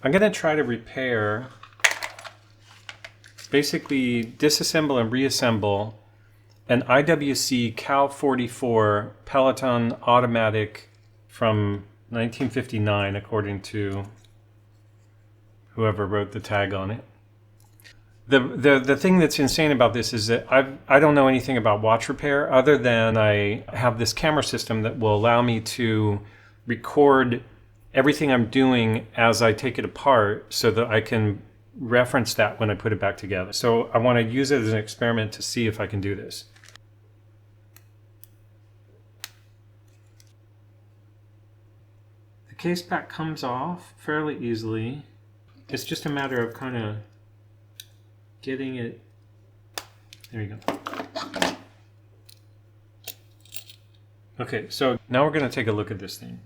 I'm going to try to repair, basically disassemble and reassemble an IWC Cal 44 Pellaton automatic from 1959, according to whoever wrote the tag on it. The thing that's insane about this is that I don't know anything about watch repair other than I have this camera system that will allow me to record everything I'm doing as I take it apart so that I can reference that when I put it back together. So I want to use it as an experiment to see if I can do this. The case back comes off fairly easily. It's just a matter of kind of getting it. There you go. Okay, so now we're going to take a look at this thing.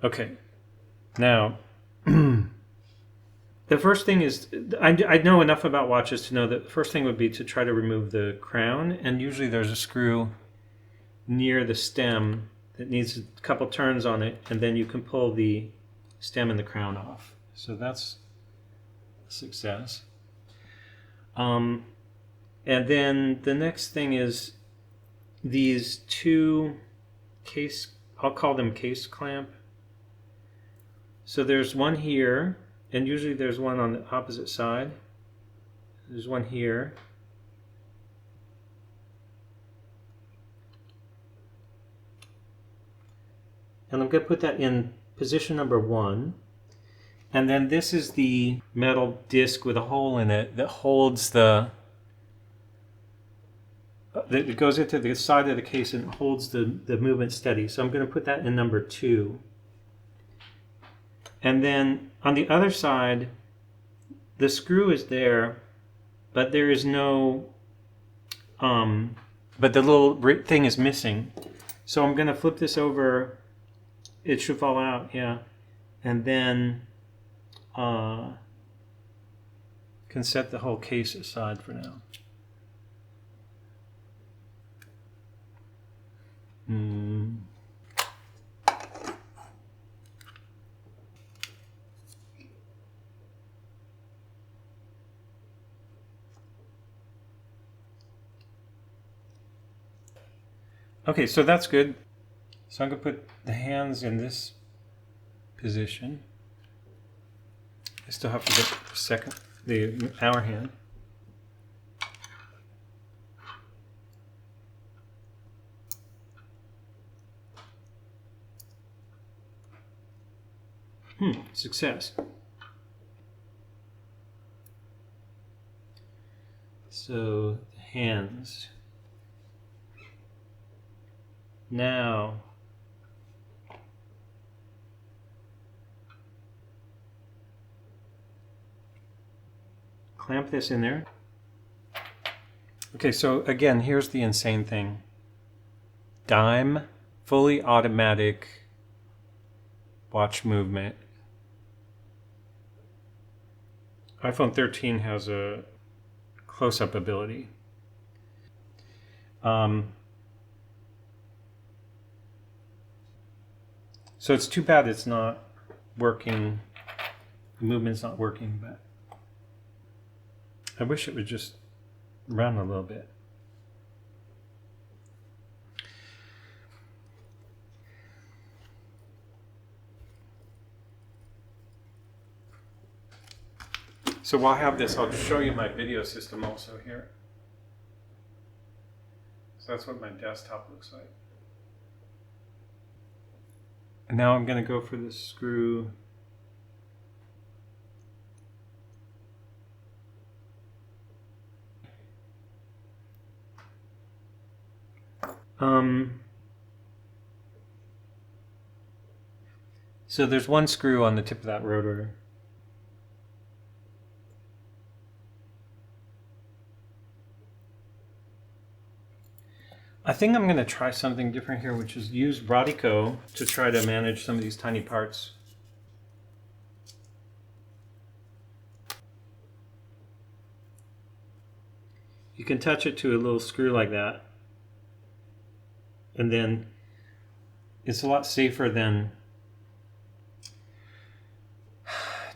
Okay, now the first thing is, I know enough about watches to know that the first thing would be to try to remove the crown, and usually there's a screw near the stem that needs a couple turns on it, and then you can pull the stem and the crown off. So that's a success. And then the next thing is these two case, I'll call them case clamp. So there's one here, and usually there's one on the opposite side. There's one here. And I'm going to put that in position number 1. And then this is the metal disc with a hole in it that holds that it goes into the side of the case and holds the movement steady. So I'm going to put that in number 2. And then on the other side, the screw is there, but there is no, but the little thing is missing. So I'm going to flip this over. It should fall out, yeah. And then can set the whole case aside for now. Okay, so that's good. So I'm going to put the hands in this position. I still have to get the hour hand. Success. So the hands. Now clamp this in there. Okay, so again, here's the insane thing. Dime, fully automatic watch movement. iPhone 13 has a close-up ability. So it's too bad it's not working, the movement's not working, but I wish it would just run a little bit. So while I have this, I'll show you my video system also here. So that's what my desktop looks like. And now I'm going to go for this screw. So there's one screw on the tip of that rotor. I think I'm going to try something different here, which is use Rodico to try to manage some of these tiny parts. You can touch it to a little screw like that. And then it's a lot safer than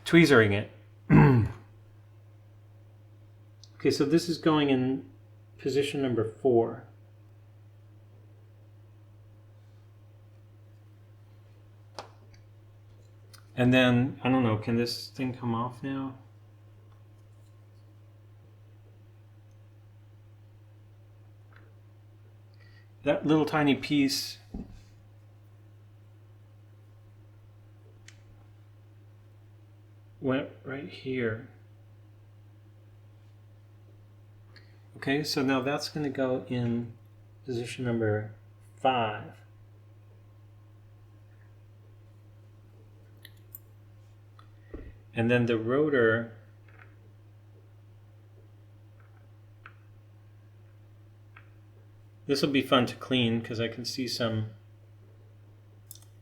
tweezering it. Okay, so this is going in position number 4. And then, I don't know, can this thing come off now? That little tiny piece went right here. Okay, so now that's going to go in position number 5. And then the rotor this will be fun to clean because I can see some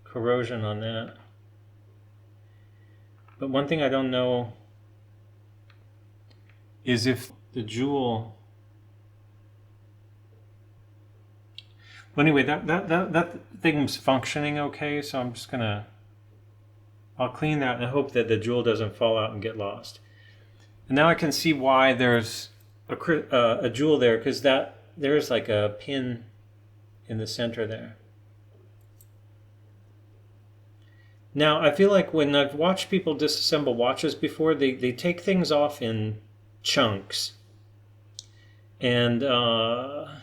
corrosion on that. But one thing I don't know is if the jewel. Well, anyway, that thing's functioning okay, so I'm just gonna. I'll clean that and hope that the jewel doesn't fall out and get lost. And now I can see why there's a jewel there, because there's like a pin in the center there. Now, I feel like when I've watched people disassemble watches before, they take things off in chunks. And I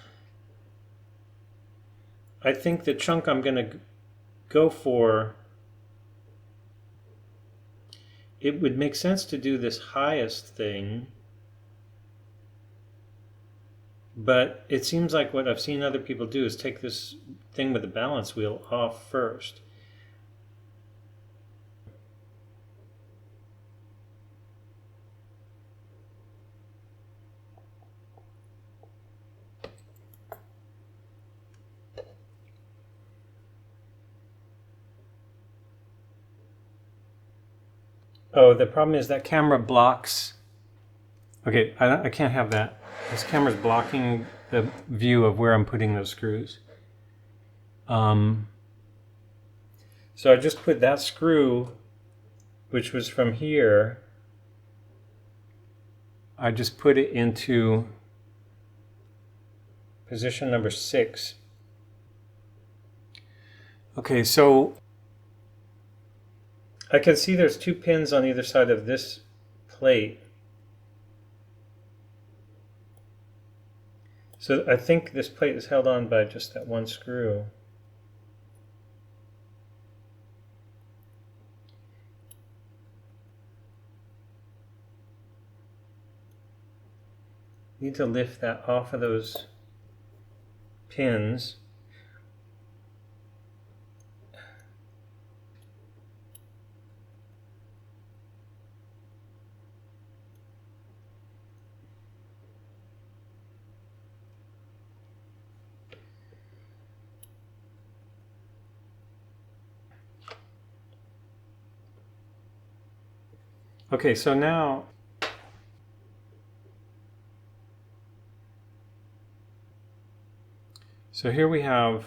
think the chunk I'm going to go for, it would make sense to do this highest thing. But it seems like what I've seen other people do is take this thing with the balance wheel off first. Oh, the problem is that camera blocks. Okay, I can't have that. This camera's blocking the view of where I'm putting those screws. So I just put that screw, which was from here, I just put it into position number 6. Okay, so I can see there's 2 pins on either side of this plate. So I think this plate is held on by just that one screw. Need to lift that off of those pins. Okay, so now here we have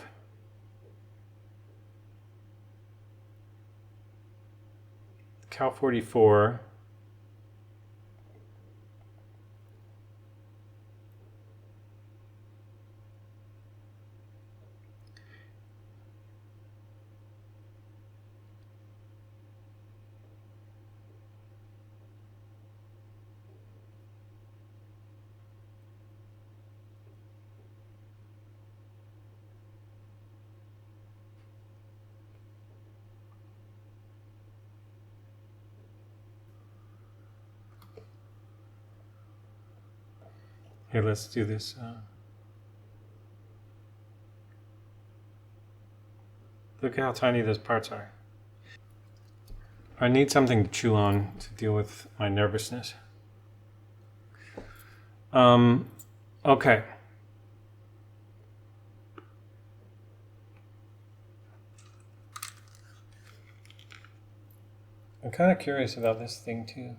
Cal 44. Here, let's do this. Look at how tiny those parts are. I need something to chew on to deal with my nervousness. Okay. I'm kind of curious about this thing too.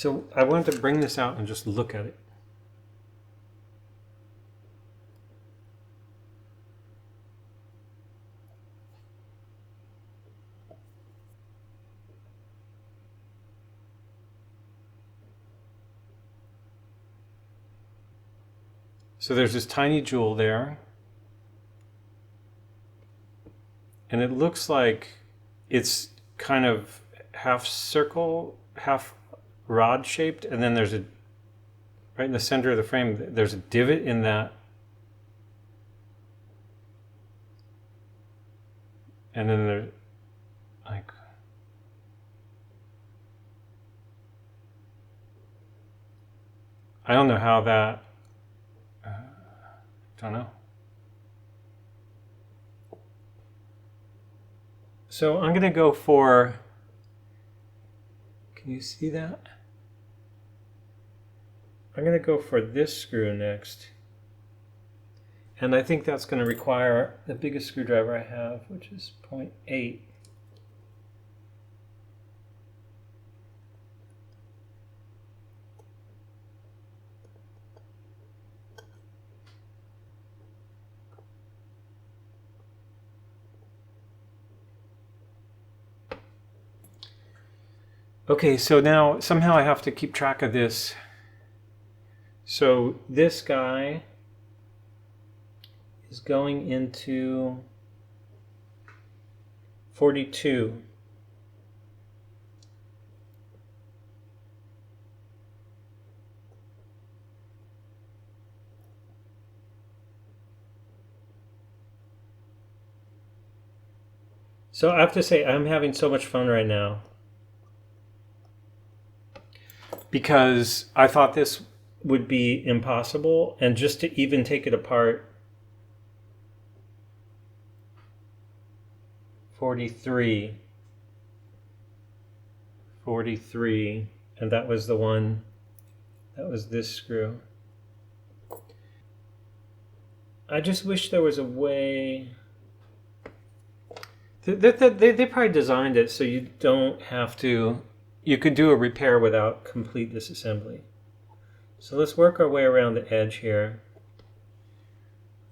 So I wanted to bring this out and just look at it. So there's this tiny jewel there. And it looks like it's kind of half circle, half rod shaped. And then there's a, right in the center of the frame, there's a divot in that. And then there's like, I don't know how that, don't know. So I'm going to go for, can you see that? I'm going to go for this screw next. And I think that's going to require the biggest screwdriver I have, which is 0.8. Okay, so now somehow I have to keep track of this. So this guy is going into 42. So I have to say, I'm having so much fun right now, because I thought this would be impossible, and just to even take it apart, 43, and that was the one, that was this screw. I just wish there was a way. They probably designed it so you don't have to, you could do a repair without complete disassembly. So let's work our way around the edge here.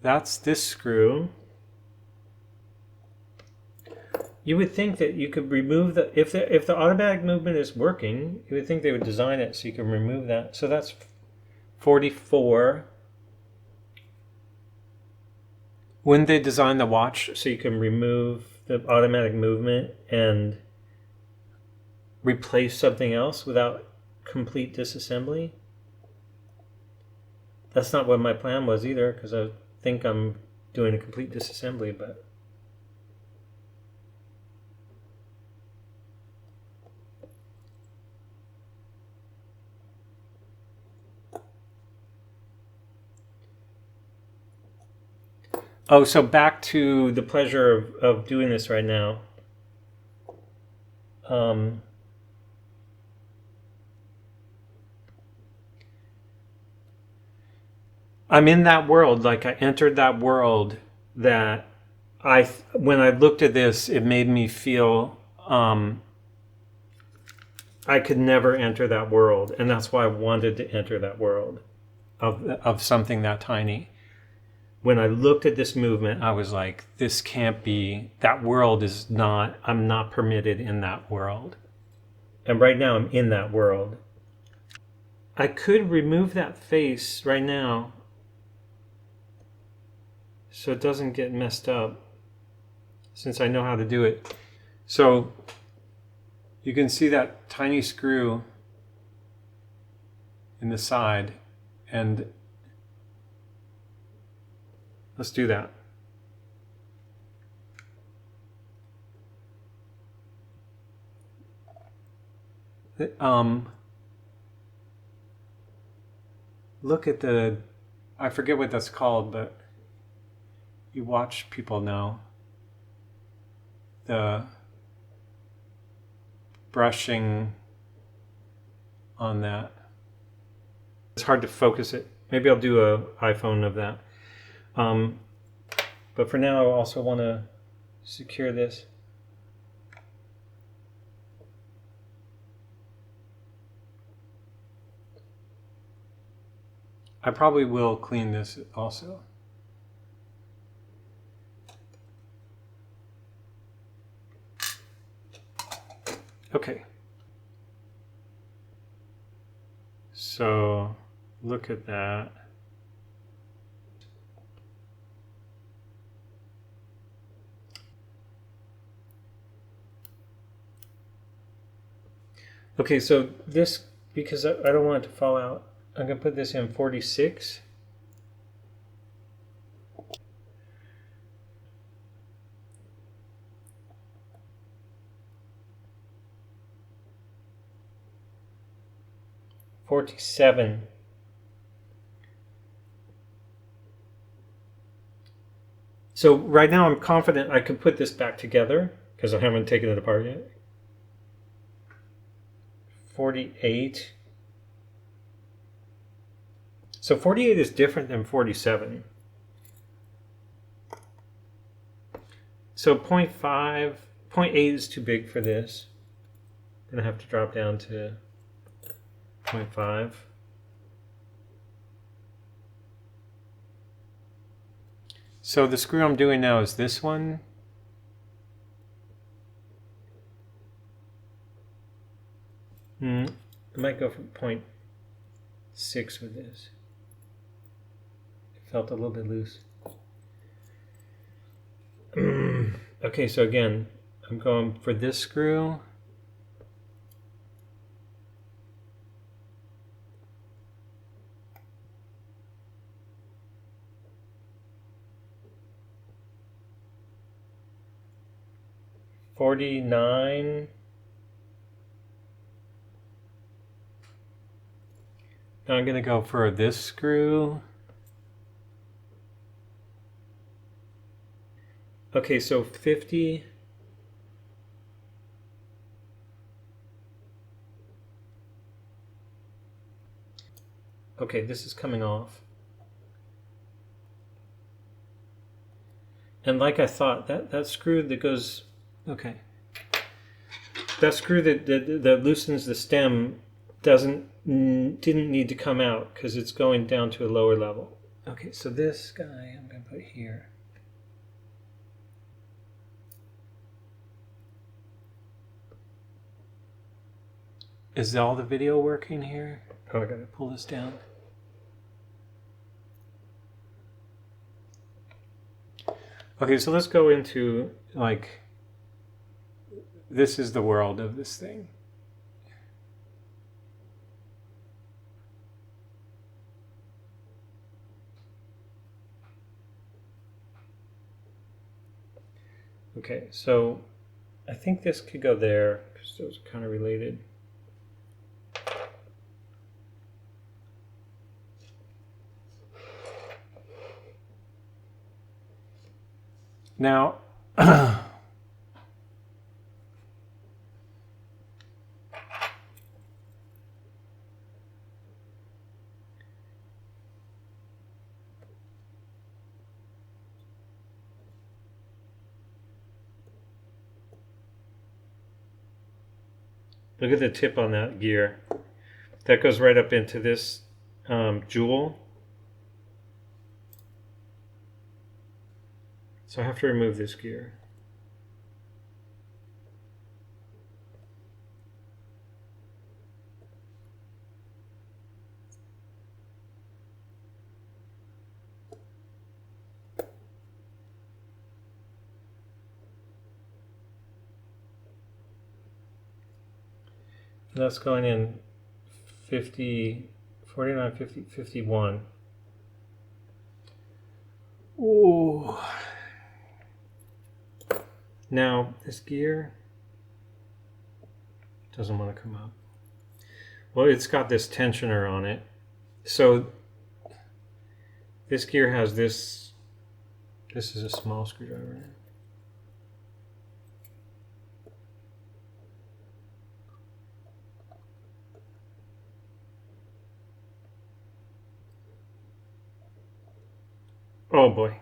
That's this screw. You would think that you could remove the, if the automatic movement is working, you would think they would design it so you can remove that. So that's 44. Wouldn't they design the watch so you can remove the automatic movement and replace something else without complete disassembly? That's not what my plan was either, because I think I'm doing a complete disassembly, but oh, so back to the pleasure of doing this right now. I'm in that world, like I entered that world that when I looked at this, it made me feel I could never enter that world. And that's why I wanted to enter that world of something that tiny. When I looked at this movement, I was like, this can't be, that world is not, I'm not permitted in that world. And right now I'm in that world. I could remove that face right now so it doesn't get messed up, since I know how to do it. So you can see that tiny screw in the side, and let's do that. Look at the, I forget what that's called, but you watch people know. The brushing on that. It's hard to focus it. Maybe I'll do an iPhone of that. But for now, I also want to secure this. I probably will clean this also. Okay. So look at that. Okay, so this, because I don't want it to fall out, I'm going to put this in 46. $47. So right now I'm confident I could put this back together because I haven't taken it apart yet. 48. So 48 is different than 47. So 0.5, 0.8 is too big for this. I'm going to have to drop down to 0.5. So the screw I'm doing now is this one. I might go for 0.6 with this. It felt a little bit loose. Okay, so again, I'm going for this screw. $49. Now I'm going to go for this screw. Okay, so 50. Okay, this is coming off. And like I thought, that screw that goes, okay, that screw that loosens the stem didn't need to come out because it's going down to a lower level. Okay, so this guy I'm going to put here. Is all the video working here? Oh, I gotta pull this down. Okay, so let's go into, like, this is the world of this thing. Okay, so I think this could go there because those are kind of related. Now, look at the tip on that gear. That goes right up into this jewel. So I have to remove this gear. That's going in 50, 49, 50, 51. Ooh. Now, this gear doesn't want to come up. Well, it's got this tensioner on it. So this gear has this. This is a small screwdriver. Oh boy.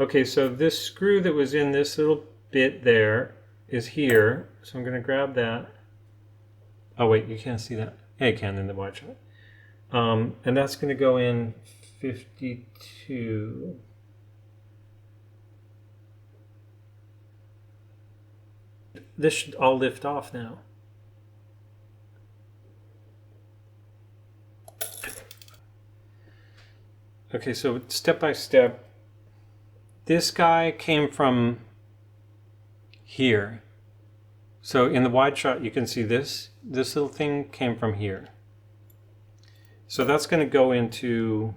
Okay, so this screw that was in this little bit there is here. So I'm going to grab that. Oh wait, you can't see that. Yeah, you can in the watch. And that's going to go in 52. This should all lift off now. Okay, so step by step, this guy came from here. So in the wide shot, you can see this little thing came from here. So that's going to go into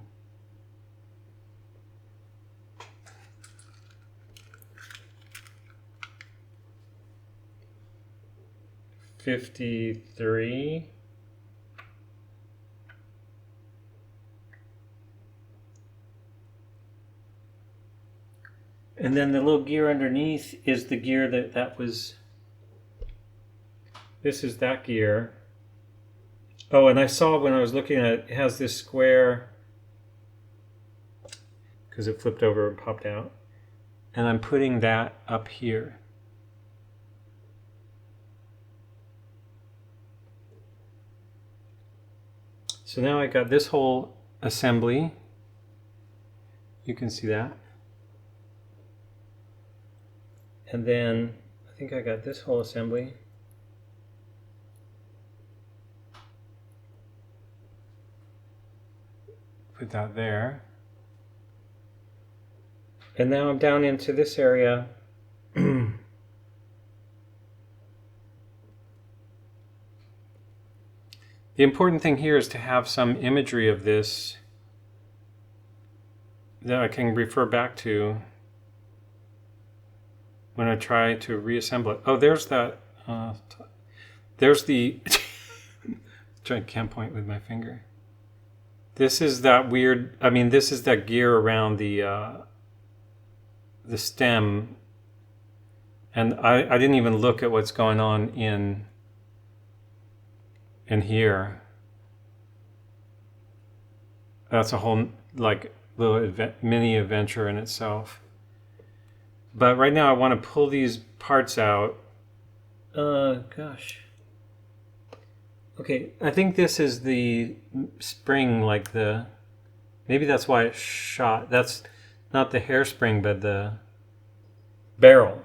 $53. And then the little gear underneath is the gear that was, this is that gear. Oh, and I saw when I was looking at it, it has this square, because it flipped over and popped out. And I'm putting that up here. So now I got this whole assembly. You can see that. And then I think I got this whole assembly. Put that there. And now I'm down into this area. The important thing here is to have some imagery of this that I can refer back to when I try to reassemble it. Oh, there's that. There's the. I can't point with my finger. This is that weird. I mean, this is that gear around the stem, and I didn't even look at what's going on in here. That's a whole like little mini adventure in itself. But right now I want to pull these parts out. Gosh. Okay, I think this is the spring, like the, maybe that's why it's shot. That's not the hairspring, but the barrel.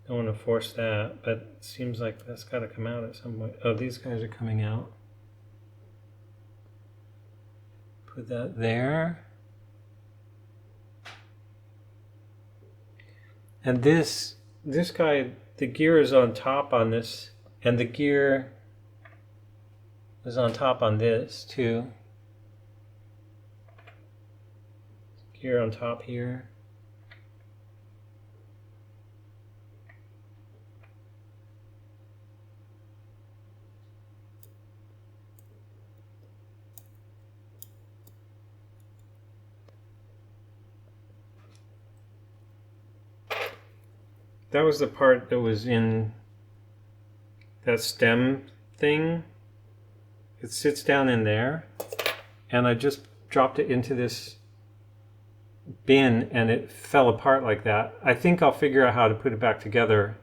Don't want to force that, but it seems like that's got to come out at some point. Oh, these guys are coming out. Put that there. And this guy, the gear is on top on this, and the gear is on top on this too. Gear on top here. That was the part that was in that stem thing. It sits down in there, and I just dropped it into this bin and it fell apart like that. I think I'll figure out how to put it back together.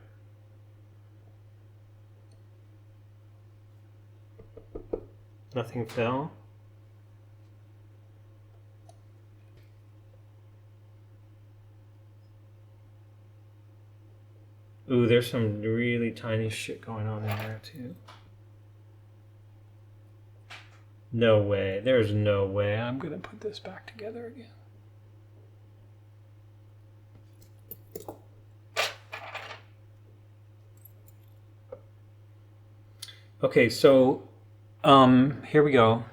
Nothing fell. Ooh, there's some really tiny shit going on in there too. No way. There's no way I'm gonna put this back together again. Okay, so here we go.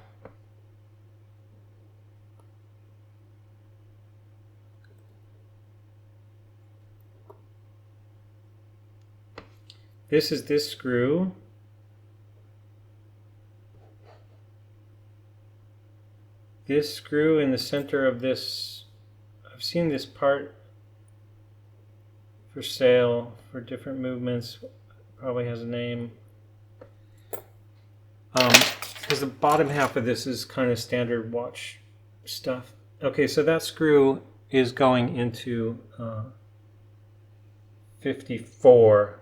This is this screw. This screw in the center of this, I've seen this part for sale for different movements. Probably has a name. Because the bottom half of this is kind of standard watch stuff. Okay, so that screw is going into 54.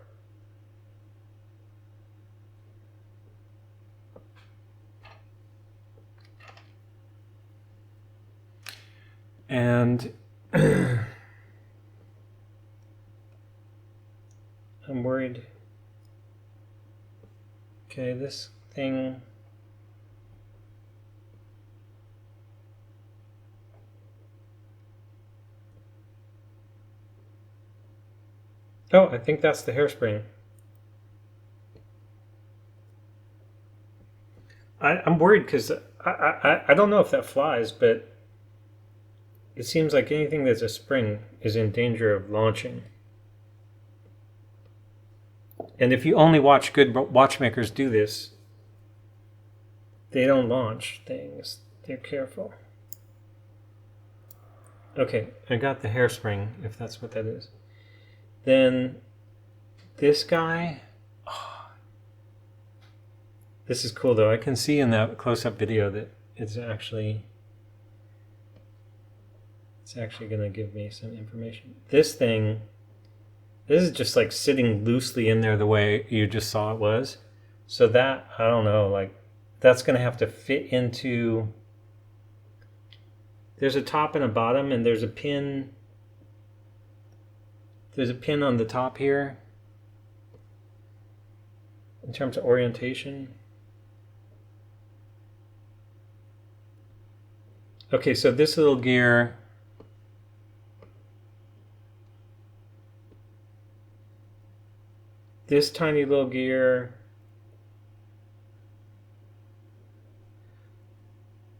And I'm worried. Okay, this thing. Oh, I think that's the hairspring. I'm worried because I don't know if that flies, but it seems like anything that's a spring is in danger of launching. And if you only watch good watchmakers do this, they don't launch things. They're careful. Okay, I got the hairspring, if that's what that is. Then this guy. Oh, this is cool though. I can see in that close-up video that it's actually going to give me some information. This thing, this is just like sitting loosely in there the way you just saw it was. So that, I don't know, like that's going to have to fit into, there's a top and a bottom, and there's a pin on the top here in terms of orientation. Okay, so this little gear, this tiny little gear,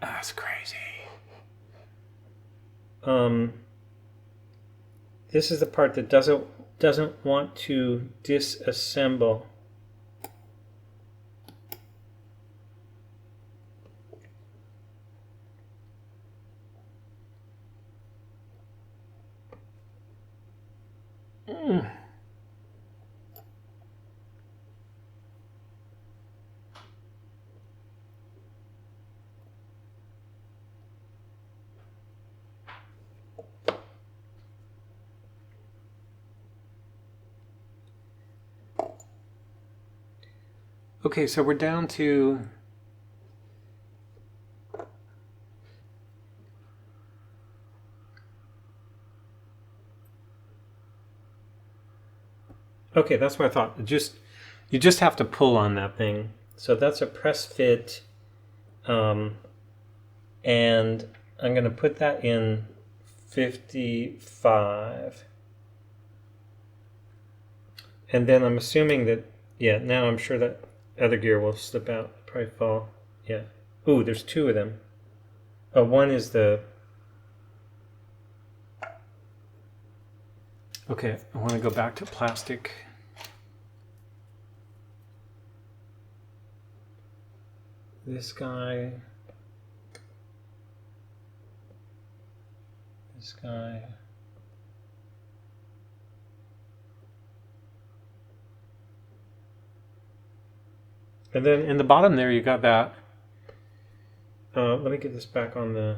that's crazy. This is the part that doesn't want to disassemble. Okay, so we're down to okay, that's what I thought. You just have to pull on that thing. So that's a press fit, and I'm going to put that in 55. And then I'm assuming that, yeah, now I'm sure that other gear will slip out, probably fall. Yeah. Ooh, there's two of them. Oh, one is the... Okay, I want to go back to plastic. This guy. This guy. And then in the bottom there, you got that. Let me get this back on the...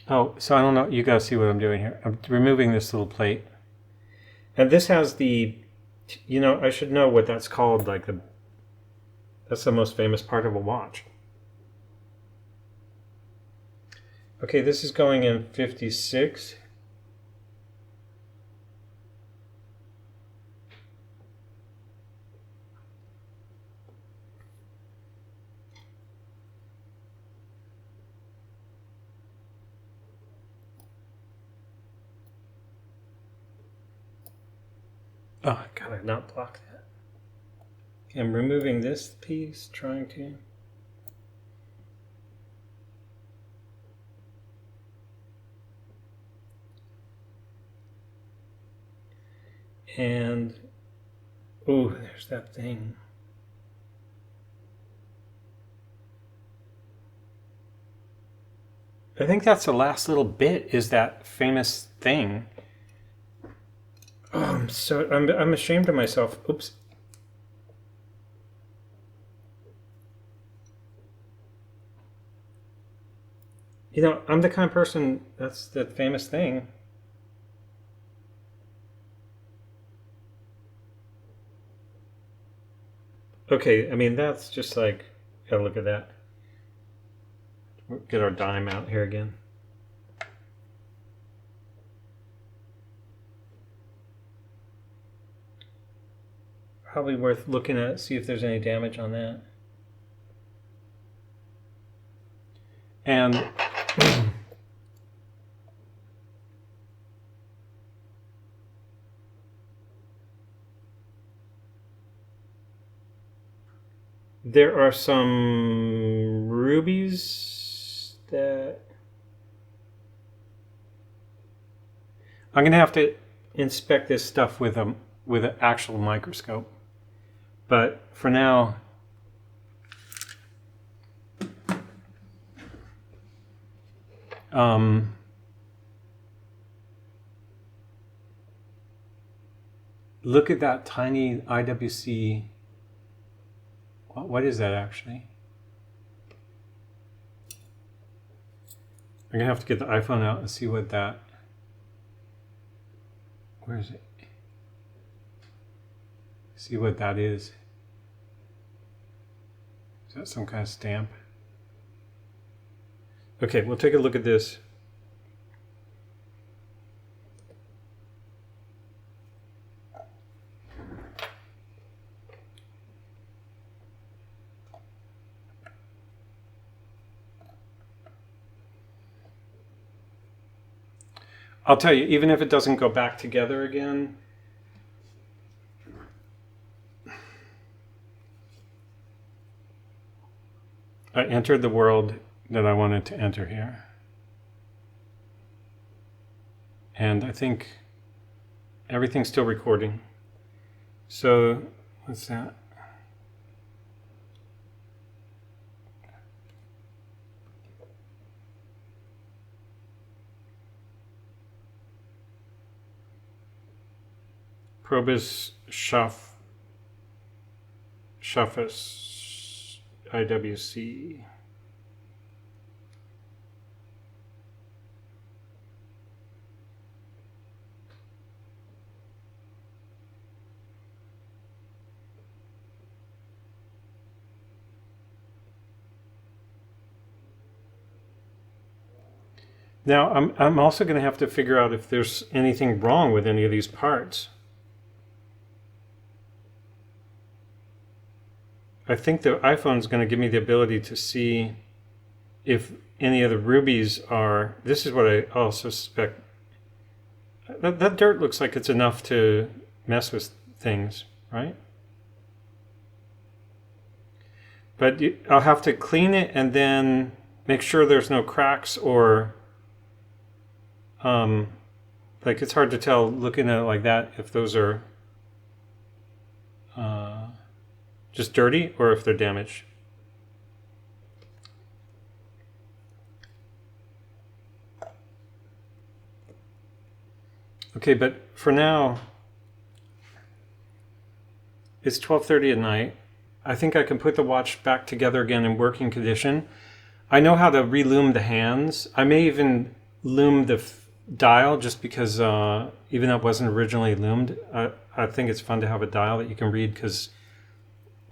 Oh, so I don't know. You guys see what I'm doing here. I'm removing this little plate. And this has the... You know, I should know what that's called. Like the... That's the most famous part of a watch. Okay, this is going in 56. Oh, I gotta not block that. Okay, I'm removing this piece, trying to. And, oh, there's that thing. I think that's the last little bit, is that famous thing. Oh, I'm ashamed of myself. Oops. You know, I'm the kind of person, that's the famous thing. Okay, I mean, that's just like, gotta look at that. We'll get our dime out here again. Probably worth looking at, see if there's any damage on that. And there are some rubies that I'm gonna have to inspect this stuff with an actual microscope. But for now, look at that tiny IWC. What is that actually? I'm gonna have to get the iPhone out and see what that. Where is it? See what that is. Is that some kind of stamp? Okay, we'll take a look at this. I'll tell you, even if it doesn't go back together again, I entered the world that I wanted to enter here. And I think everything's still recording. So, what's that? Probus Schaffus IWC. Now, I'm also going to have to figure out if there's anything wrong with any of these parts. I think the iPhone is going to give me the ability to see if any of the rubies are. This is what I also suspect. That dirt looks like it's enough to mess with things, right? But I'll have to clean it and then make sure there's no cracks or like it's hard to tell looking at it like that if those are just dirty or if they're damaged. Okay, but for now, it's 12:30 at night. I think I can put the watch back together again in working condition. I know how to re-lume the hands. I may even lume the dial just because even though it wasn't originally lumed, I think it's fun to have a dial that you can read because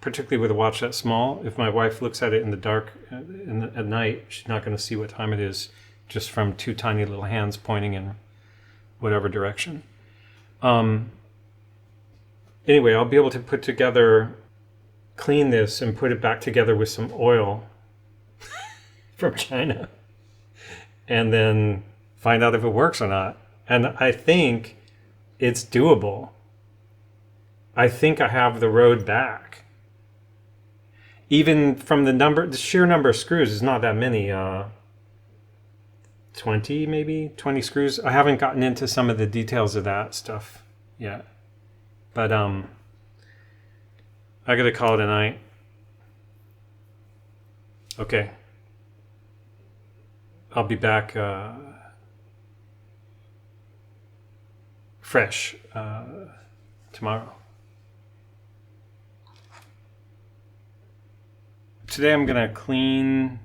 particularly with a watch that small, if my wife looks at it in the dark at night, she's not going to see what time it is just from two tiny little hands pointing in whatever direction. Anyway, I'll be able to clean this and put it back together with some oil from China and then find out if it works or not. And I think it's doable. I think I have the road back. Even from the sheer number of screws is not that many. 20 maybe, 20 screws. I haven't gotten into some of the details of that stuff yet. But I gotta call it a night. Okay. I'll be back fresh tomorrow. Today I'm gonna clean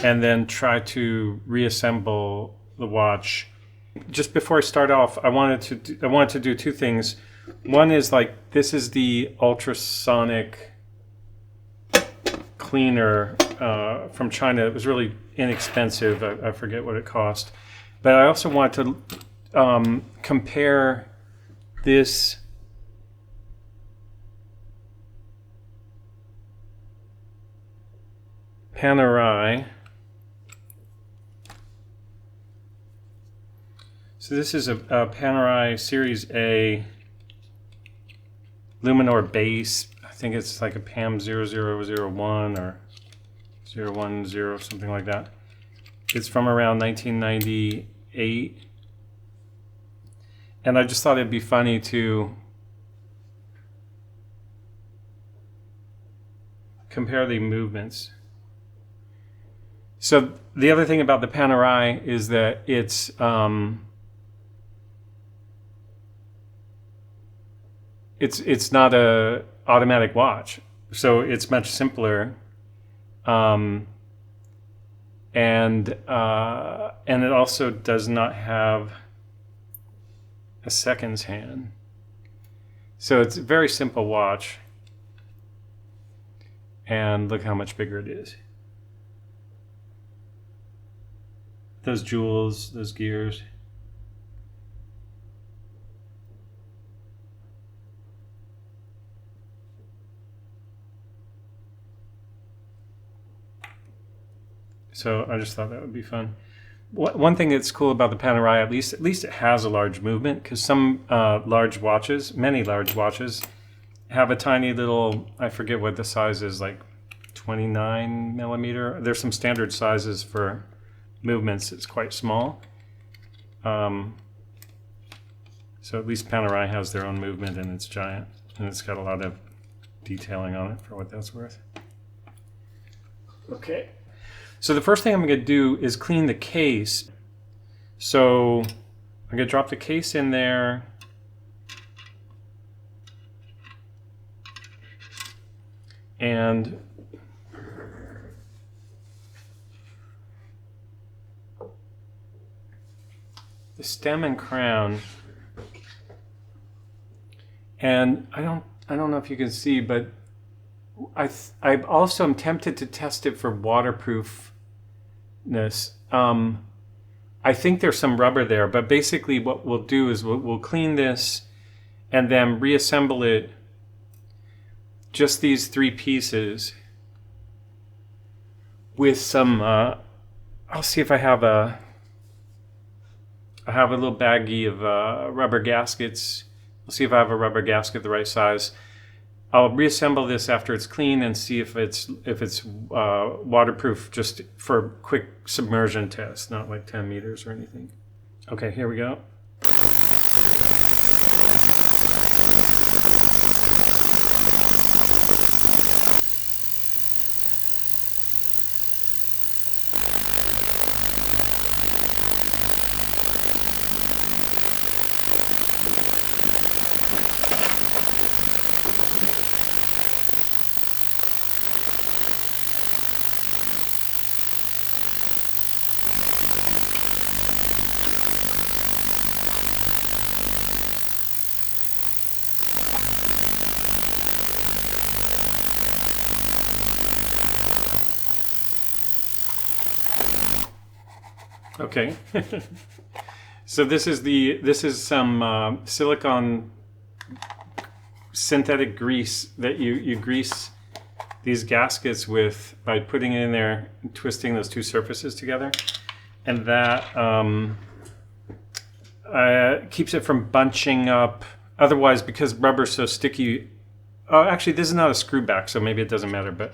and then try to reassemble the watch. Just before I start off, I wanted to do two things. One is like, this is the ultrasonic cleaner from China. It was really inexpensive. I forget what it cost. But I also want to compare this Panerai. So this is a Panerai Series A Luminor base. I think it's like a PAM 0001 or 010, something like that. It's from around 1998. And I just thought it'd be funny to compare the movements. So the other thing about the Panerai is that it's not a automatic watch, so it's much simpler, and it also does not have a seconds hand. So it's a very simple watch, and look how much bigger it is. Those jewels, those gears. So I just thought that would be fun. One thing that's cool about the Panerai, at least it has a large movement, because some large watches, many large watches, have a tiny little, I forget what the size is, like 29 millimeter. There's some standard sizes for movements. It's quite small. So at least Panerai has their own movement, and it's giant, and it's got a lot of detailing on it for what that's worth. Okay. So the first thing I'm going to do is clean the case. So I'm going to drop the case in there. And the stem and crown. And I don't know if you can see, but I also am tempted to test it for waterproofness. I think there's some rubber there, but basically what we'll do is we'll clean this and then reassemble it, just these three pieces, with some, I'll see if I have a little baggie of rubber gaskets. I'll see if I have a rubber gasket the right size. I'll reassemble this after it's clean and see if it's waterproof, just for a quick submersion test, not like 10 meters or anything. Okay, here we go. Okay, so this is some silicone synthetic grease that you grease these gaskets with by putting it in there and twisting those two surfaces together, and that keeps it from bunching up. Otherwise, because rubber's so sticky, actually this is not a screw back, so maybe it doesn't matter, but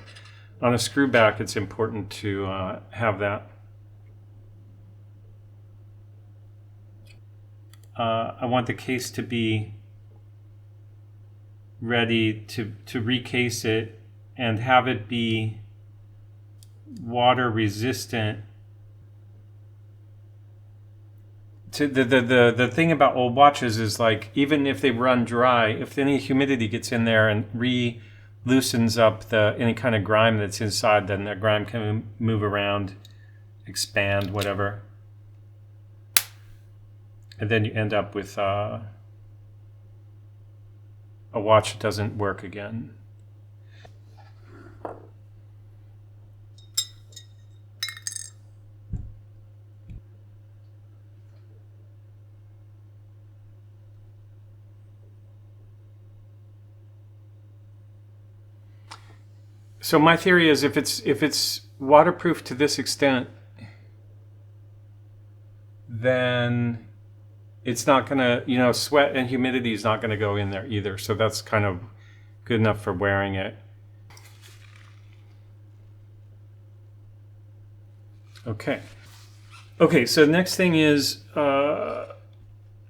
on a screw back it's important to have that. I want the case to be ready to recase it and have it be water resistant. The thing about old watches is, like, even if they run dry, if any humidity gets in there and loosens up any kind of grime that's inside, then the grime can move around expand, whatever. And then you end up with a watch that doesn't work again. So my theory is if it's waterproof to this extent, then it's not gonna, you know, sweat and humidity is not gonna go in there either. So that's kind of good enough for wearing it. Okay. Okay, so the next thing is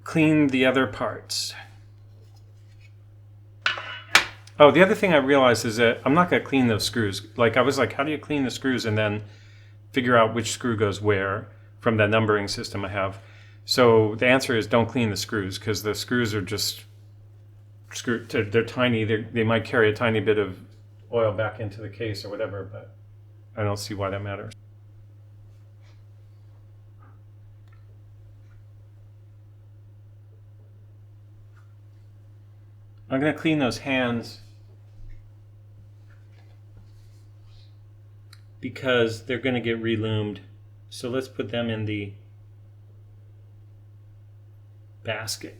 clean the other parts. Oh, the other thing I realized is that I'm not going to clean those screws. Like, I was like, how do you clean the screws and then figure out which screw goes where from that numbering system I have? So the answer is don't clean the screws, because the screws are just they're tiny. They might carry a tiny bit of oil back into the case or whatever, but I don't see why that matters. I'm going to clean those hands because they're going to get re-lumed. So let's put them in the basket.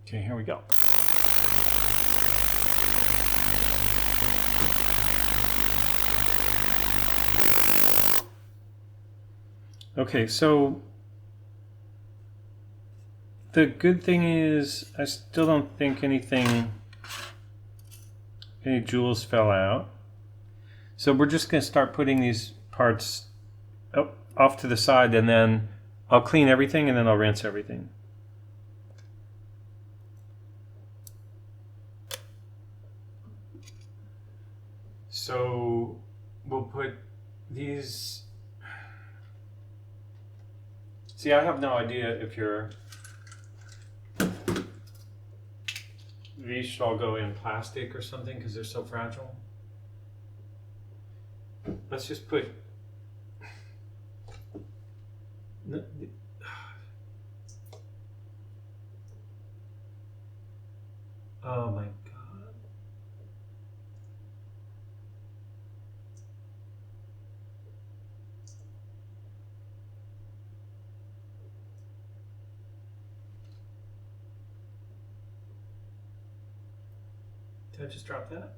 Okay, here we go. Okay, so the good thing is I still don't think any jewels fell out. So we're just going to start putting these parts off to the side, and then I'll clean everything and then I'll rinse everything. So we'll put these. See, I have no idea if these should all go in plastic or something because they're so fragile. Let's just put. Oh my God. Did I just drop that?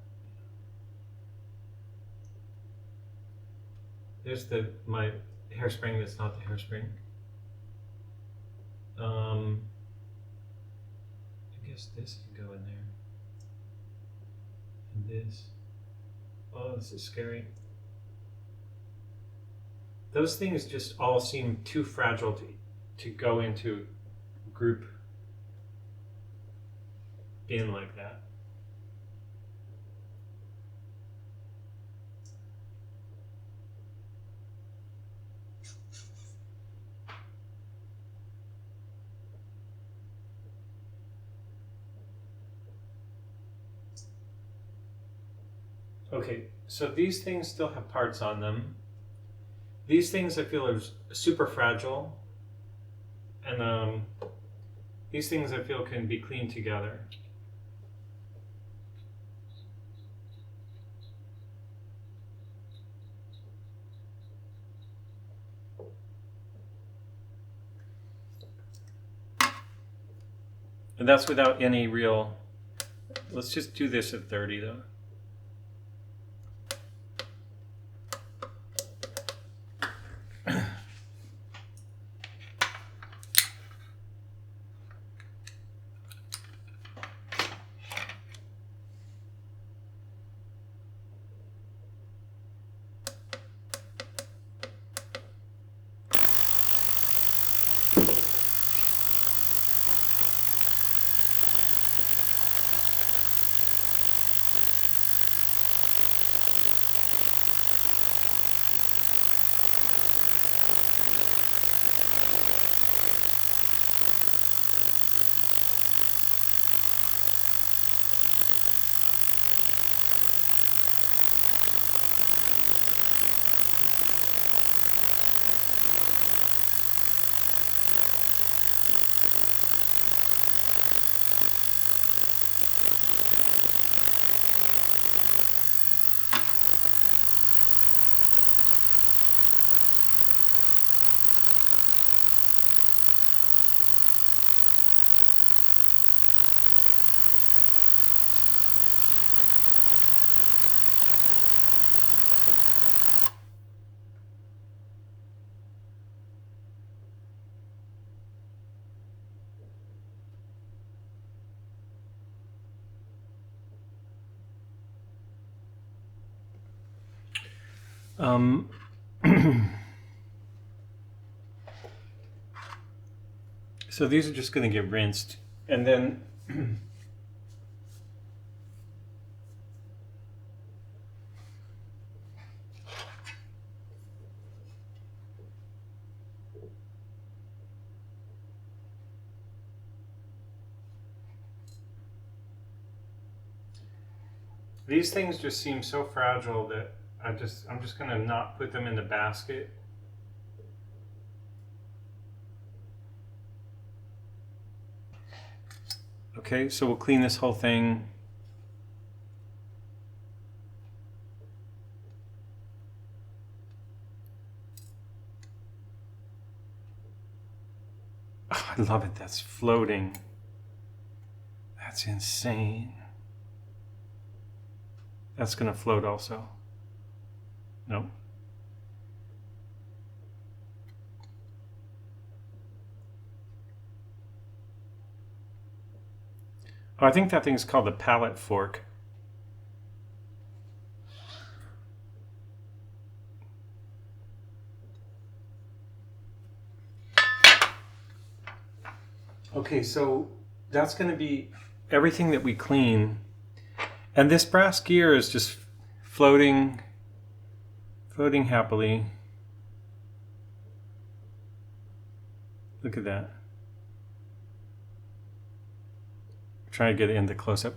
There's my hairspring that's not the hairspring. I guess this can go in there. And this. Oh, this is scary. Those things just all seem too fragile to go into group bin like that. Okay, so these things still have parts on them. These things I feel are super fragile, and these things I feel can be cleaned together. And that's without any real, let's just do this at 30 though. Um, so these are just going to get rinsed, and then these things just seem so fragile that I'm just going to not put them in the basket. Okay, so we'll clean this whole thing. Oh, I love it. That's floating. That's insane. That's going to float also. Nope. Oh, I think that thing's called a pallet fork. Okay, so that's going to be everything that we clean. And this brass gear is just floating happily. Look at that. Trying to get it into close up.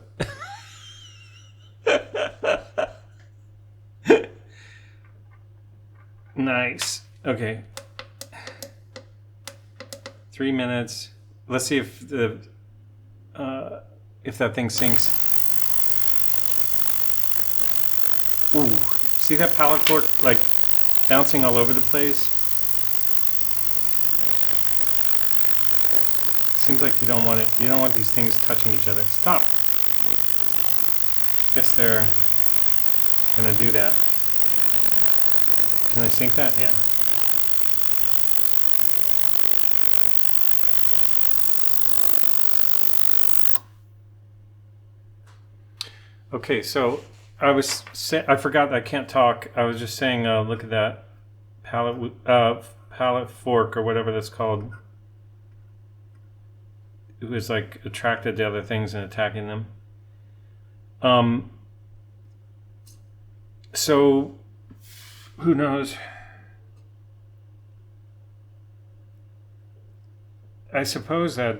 Nice. Okay. 3 minutes. Let's see if that thing sinks. Ooh, see that pallet fork like bouncing all over the place? Seems like you don't want it. You don't want these things touching each other. Stop. Guess they're gonna do that. Can I sink that? Yeah. Okay, so I forgot I can't talk. I was just saying, look at that pallet fork or whatever that's called. It was like attracted to other things and attacking them. So who knows? I suppose I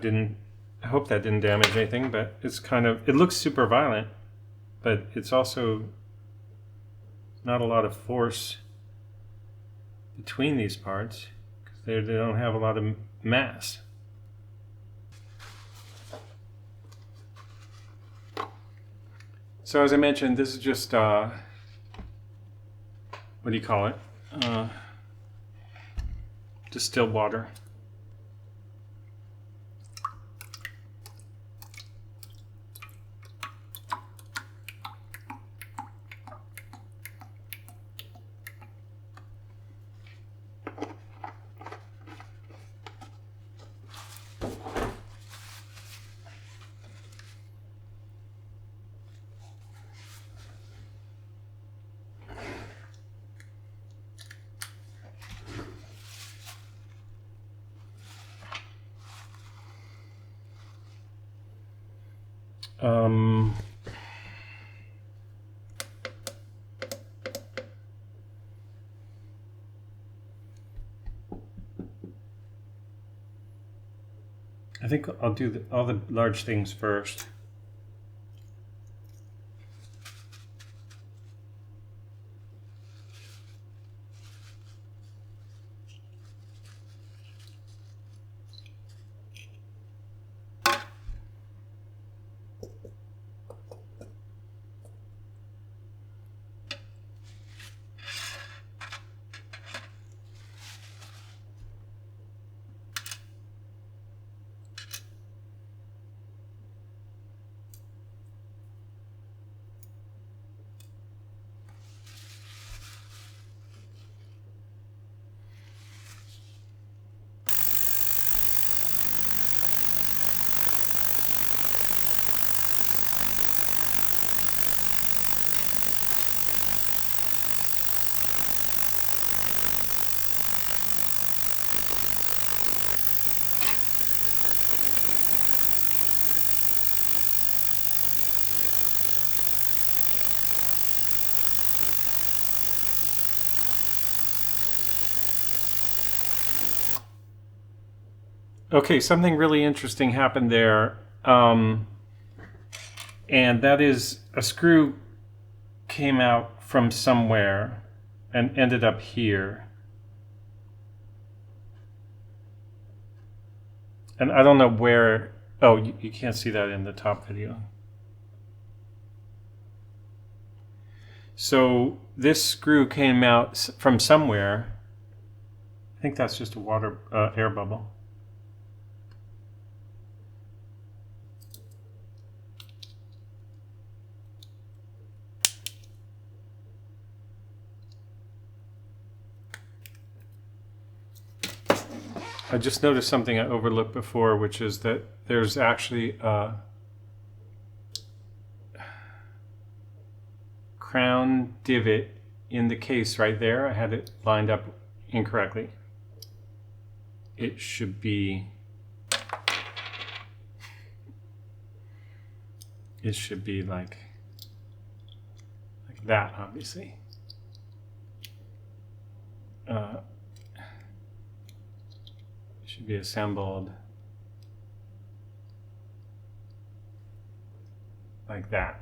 hope that didn't damage anything, but it looks super violent, but it's also not a lot of force between these parts because they don't have a lot of mass. So as I mentioned, this is just, what do you call it? Distilled water. I think I'll do all the large things first. Okay, something really interesting happened there. And that is a screw came out from somewhere and ended up here. And I don't know where. Oh, you can't see that in the top video. So this screw came out from somewhere. I think that's just a water air bubble. I just noticed something I overlooked before, which is that there's actually a crown divot in the case right there. I had it lined up incorrectly. It should be like that, obviously. Should be assembled like that.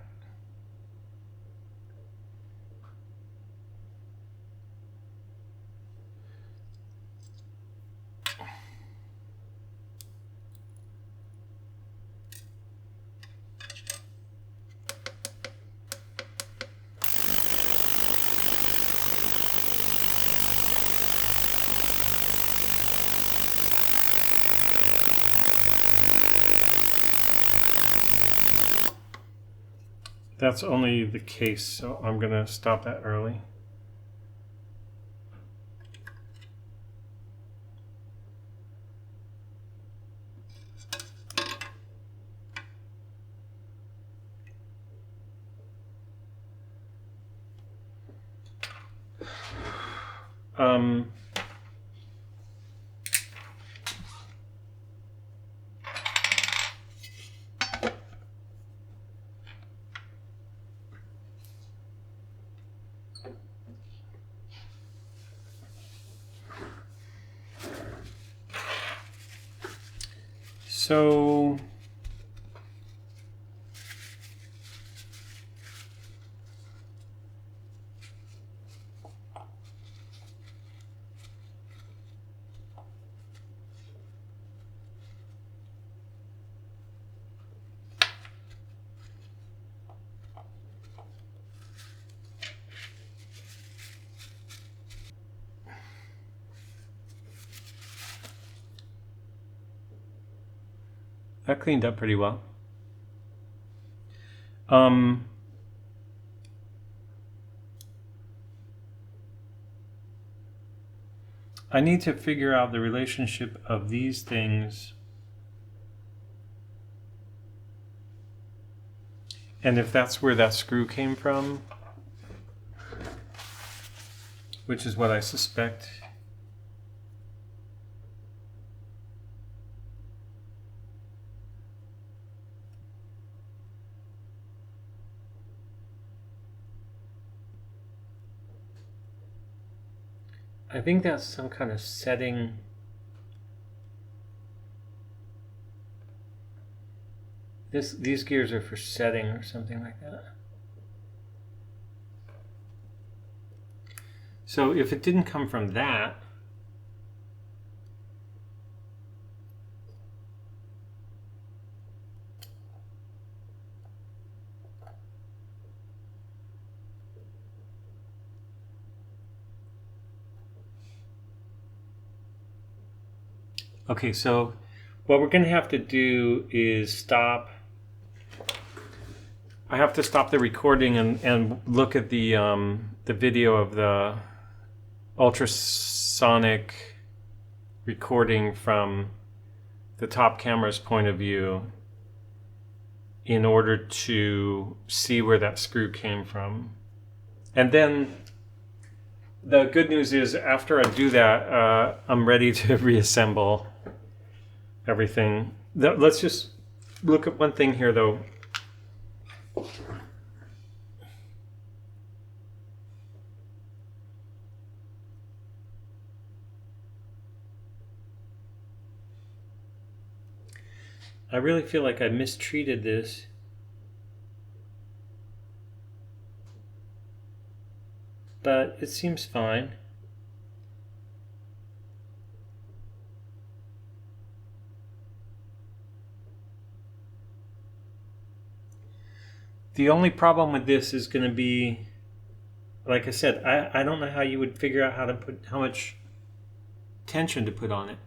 That's only the case, so I'm going to stop that early. So that cleaned up pretty well. I need to figure out the relationship of these things and if that's where that screw came from, which is what I suspect. I think that's some kind of setting. These gears are for setting or something like that. So if it didn't come from that, okay, so what we're going to have to do is stop. I have to stop the recording and look at the video of the ultrasonic recording from the top camera's point of view in order to see where that screw came from. And then the good news is after I do that, I'm ready to reassemble everything. Let's just look at one thing here though. I really feel like I mistreated this. But it seems fine. The only problem with this is going to be, like I said, I don't know how you would figure out how much tension to put on it.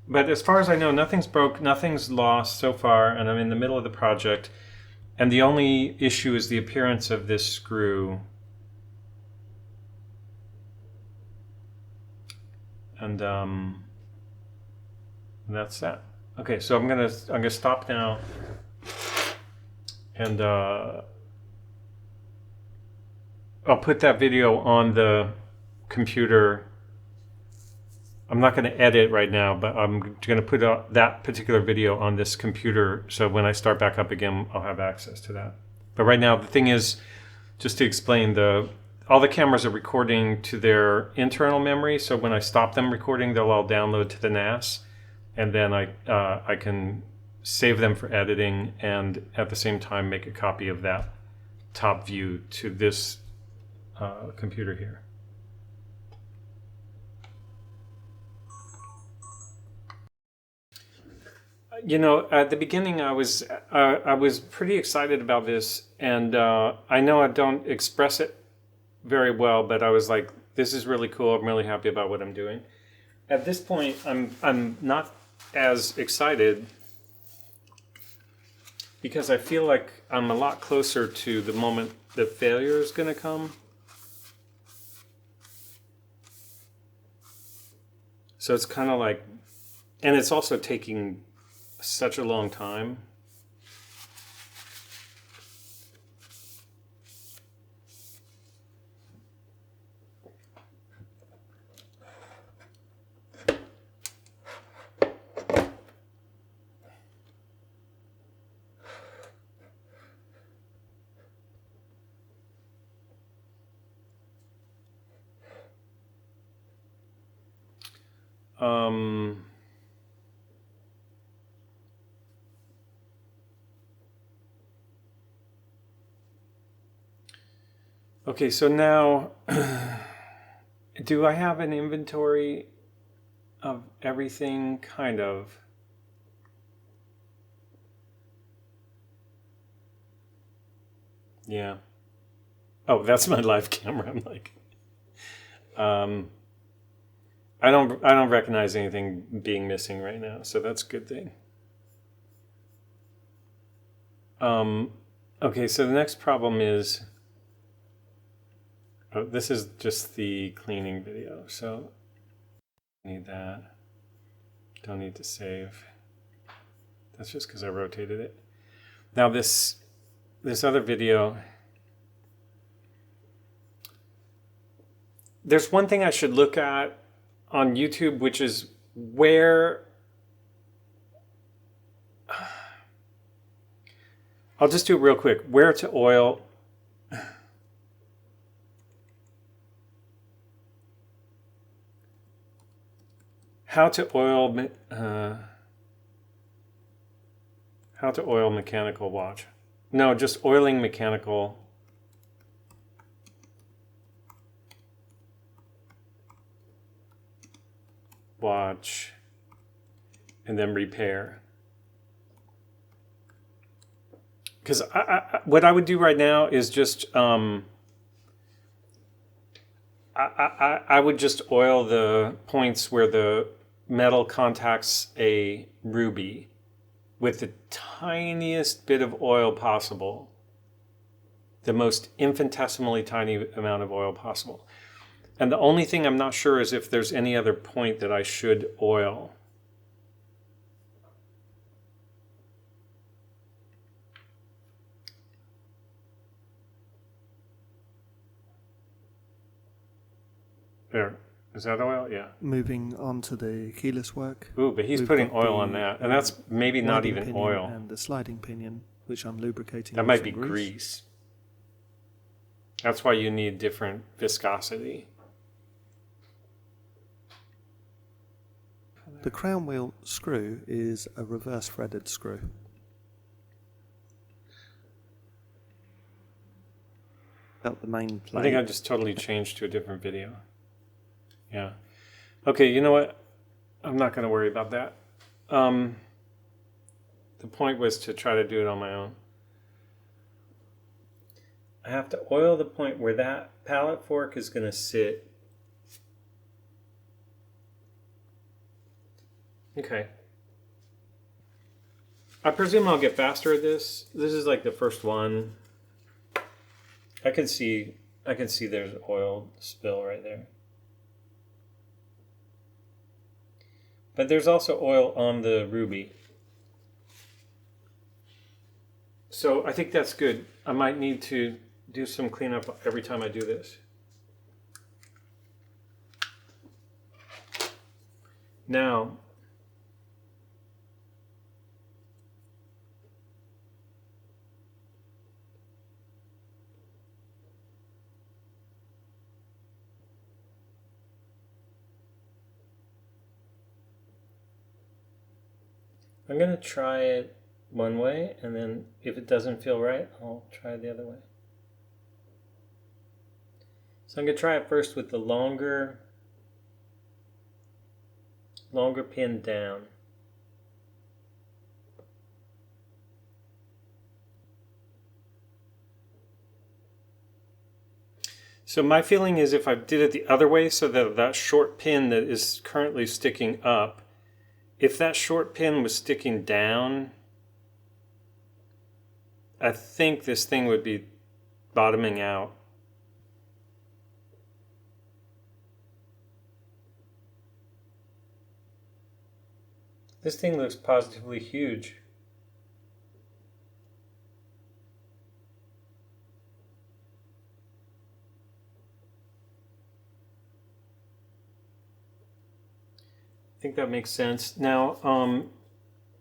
But as far as I know, nothing's broke, nothing's lost so far, and I'm in the middle of the project. And the only issue is the appearance of this screw. And that's that. Okay, so I'm gonna stop now, and I'll put that video on the computer. I'm not going to edit right now, but I'm going to put that particular video on this computer, so when I start back up again, I'll have access to that. But right now, the thing is, just to explain, all the cameras are recording to their internal memory, so when I stop them recording, they'll all download to the NAS, and then I can save them for editing, and at the same time make a copy of that top view to this computer here. You know, at the beginning, I was pretty excited about this, and I know I don't express it very well, but I was like, "This is really cool. I'm really happy about what I'm doing." At this point, I'm not as excited because I feel like I'm a lot closer to the moment that failure is going to come. So it's kind of like, and it's also taking such a long time. Okay, so now, do I have an inventory of everything? Kind of. Yeah. Oh, that's my live camera. I'm like, I don't recognize anything being missing right now, so that's a good thing. Okay, so the next problem is, oh, this is just the cleaning video, so need that. Don't need to save. That's just because I rotated it. Now this other video, there's one thing I should look at on YouTube, which is where, I'll just do it real quick, where to oil. How to oil mechanical watch. No, just oiling mechanical watch and then repair. Because what I would do right now is just I would just oil the points where the metal contacts a ruby with the tiniest bit of oil possible, the most infinitesimally tiny amount of oil possible. And the only thing I'm not sure is if there's any other point that I should oil. There. Is that oil? Yeah. Moving on to the keyless work. Ooh, but he's putting oil on that. And that's maybe not even oil. And the sliding pinion, which I'm lubricating. That might be grease. That's why you need different viscosity. The crown wheel screw is a reverse threaded screw. Out the main plate. I think I just totally changed to a different video. Yeah. Okay, you know what? I'm not going to worry about that. The point was to try to do it on my own. I have to oil the point where that pallet fork is going to sit. Okay. I presume I'll get faster at this. This is like the first one. I can see there's oil spill right there. But there's also oil on the ruby. So I think that's good. I might need to do some cleanup every time I do this. Now, I'm going to try it one way, and then if it doesn't feel right, I'll try it the other way. So I'm going to try it first with the longer pin down. So my feeling is if I did it the other way, so that that short pin that is currently sticking up, if that short pin was sticking down, I think this thing would be bottoming out. This thing looks positively huge. I think that makes sense. Now,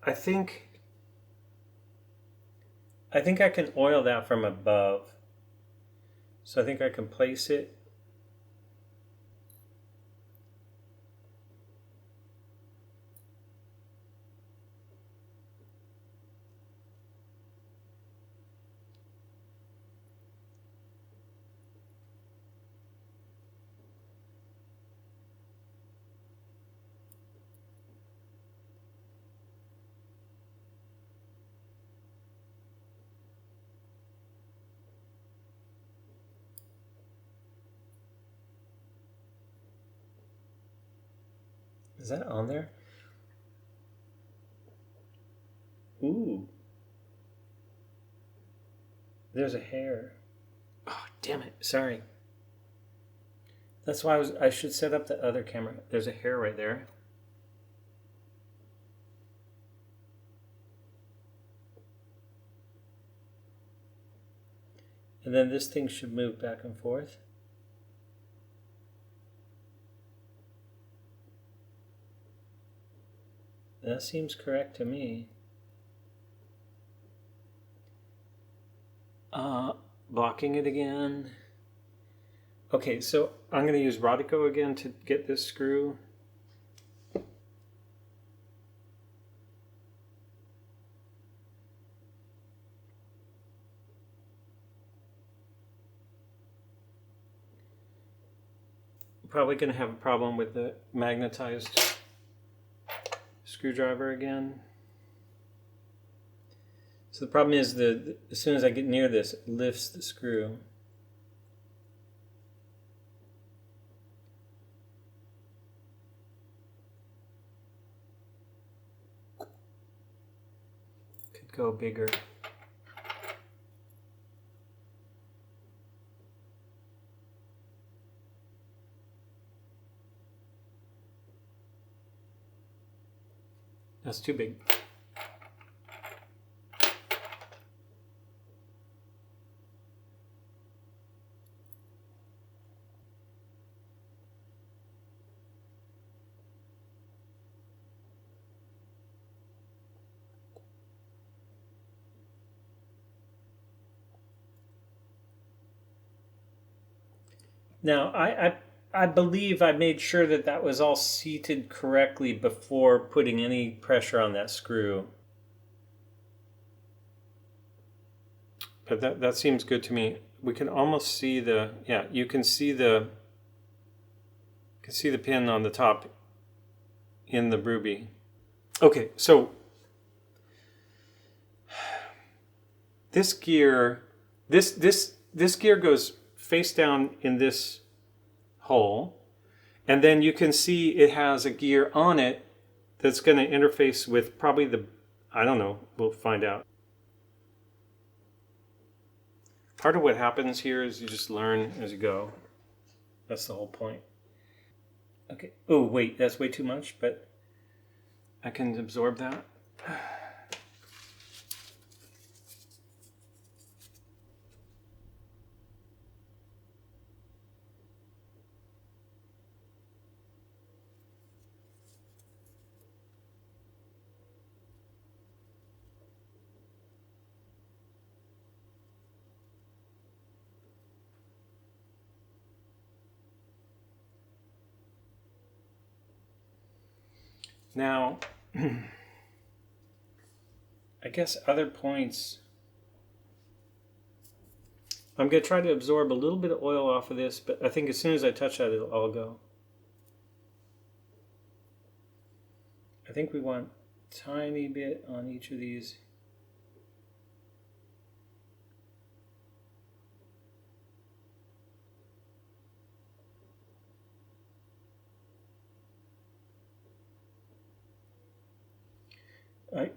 I think I can oil that from above. So I think I can place it. Is that on there? Ooh. There's a hair. Oh, damn it. Sorry. That's why I should set up the other camera. There's a hair right there. And then this thing should move back and forth. That seems correct to me. Blocking it again. Okay, so I'm going to use Rodico again to get this screw. Probably going to have a problem with the magnetized screwdriver again. So the problem is that as soon as I get near this, it lifts the screw. Could go bigger. That's too big. Now, I I believe I made sure that that was all seated correctly before putting any pressure on that screw. But that seems good to me. We can almost see the, yeah, you can see the pin on the top in the ruby. Okay, so this gear, this gear goes face down in this hole, and then you can see it has a gear on it that's going to interface with probably the, I don't know, we'll find out. Part of what happens here is you just learn as you go. That's the whole point. Okay. Oh, wait, that's way too much, but I can absorb that. Now, I guess other points. I'm going to try to absorb a little bit of oil off of this, but I think as soon as I touch that, it'll all go. I think we want a tiny bit on each of these.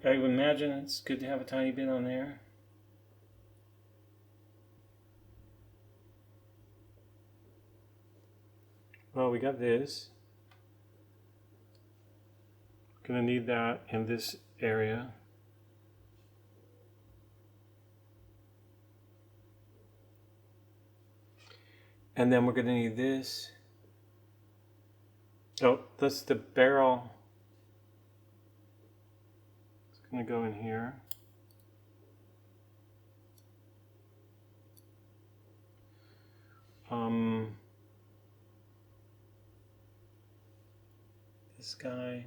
I would imagine it's good to have a tiny bit on there. Well, we got this. Gonna need that in this area. And then we're gonna need this. Oh, that's the barrel. It's gonna go in here. This guy.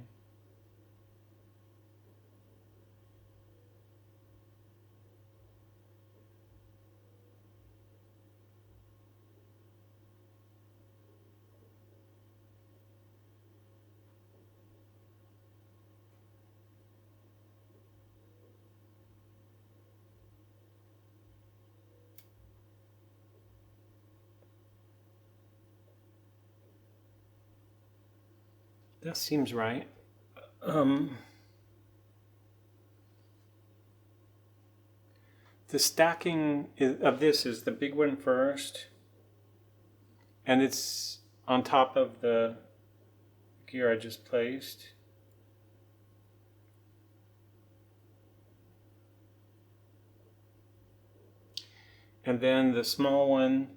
That seems right. The stacking of this is the big one first, and it's on top of the gear I just placed. And then the small one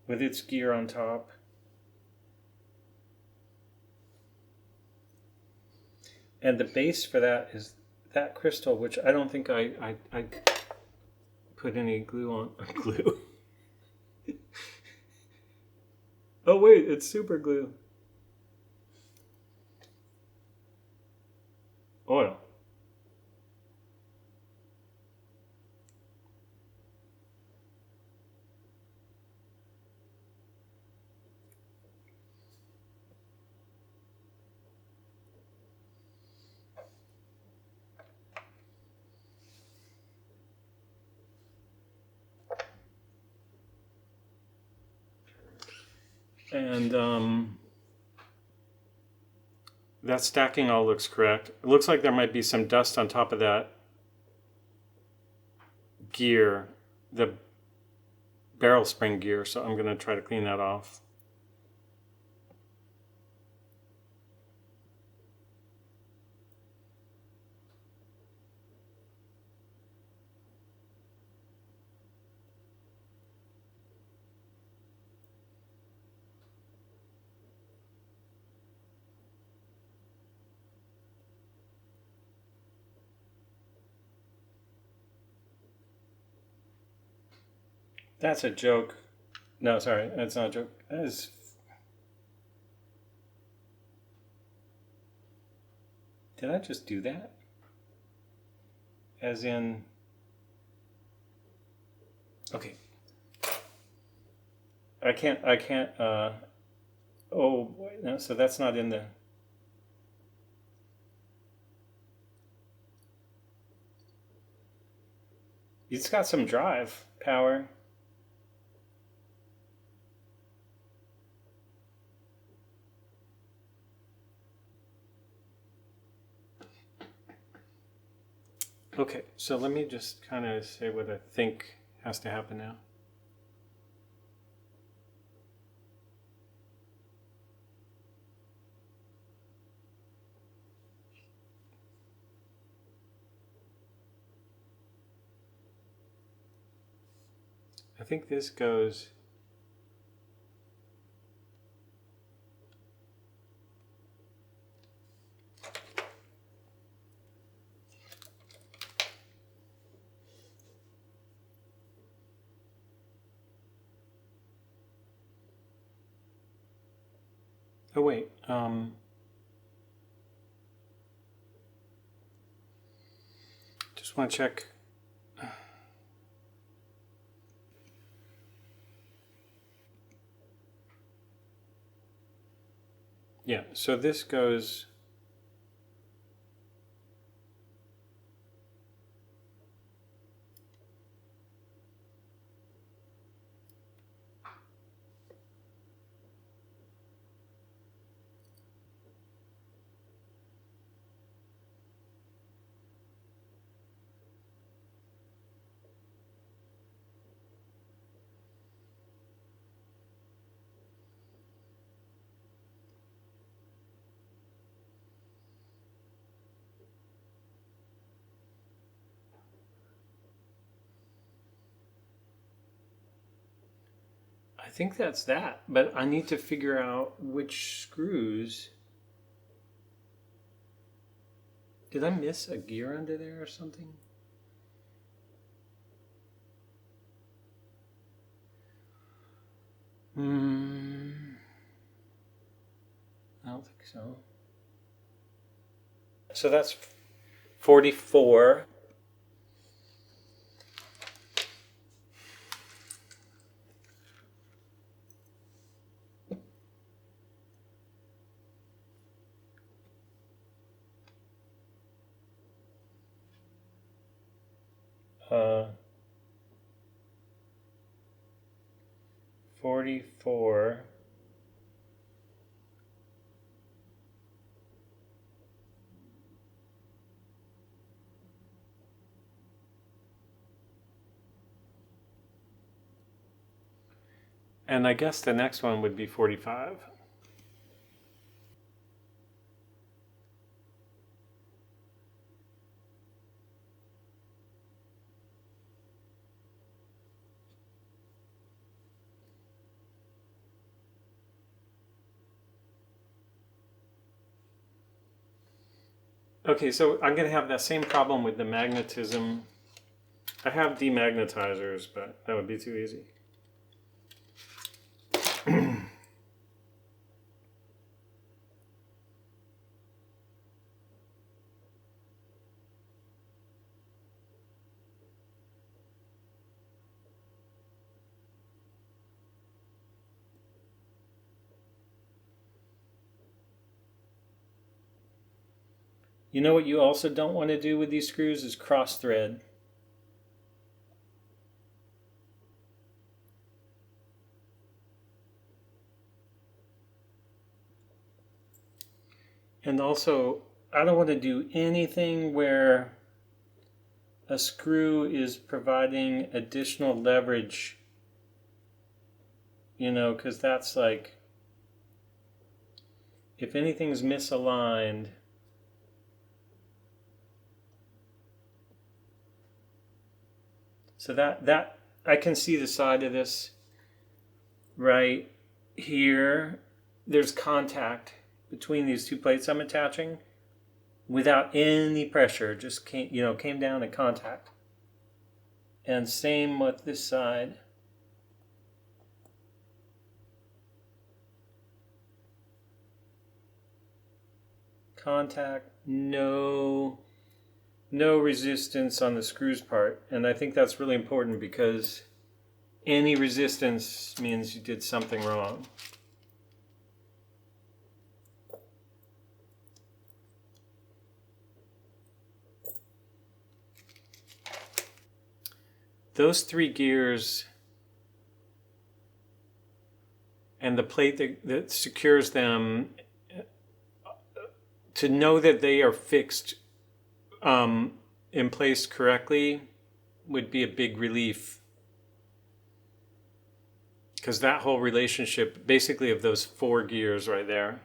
with its gear on top. And the base for that is that crystal, which I don't think I put any glue on. Glue. Oh wait, it's super glue. Oil. And that stacking all looks correct. It looks like there might be some dust on top of that gear, the barrel spring gear, so I'm going to try to clean that off. That's a joke. No, sorry, that's not a joke. That is. Did I just do that? As in. Okay. I can't, oh boy, no, so that's not in the. It's got some drive power. Okay, so let me just kind of say what I think has to happen now. I think this goes. Oh wait, just want to check. Yeah, so this goes. I think that's that, but I need to figure out which screws. Did I miss a gear under there or something? I don't think so. So that's 44. Uh, 44. And I guess the next one would be 45. Okay, so I'm going to have that same problem with the magnetism. I have demagnetizers, but that would be too easy. You know what you also don't want to do with these screws is cross thread. And also, I don't want to do anything where a screw is providing additional leverage, you know, because that's like, if anything's misaligned, so that I can see the side of this right here. There's contact between these two plates I'm attaching without any pressure, just came down in contact. And same with this side. contact, no resistance on the screws part. And I think that's really important because any resistance means you did something wrong. Those 3 gears and the plate that secures them, to know that they are fixed in place correctly would be a big relief. Because that whole relationship, basically of those 4 gears right there,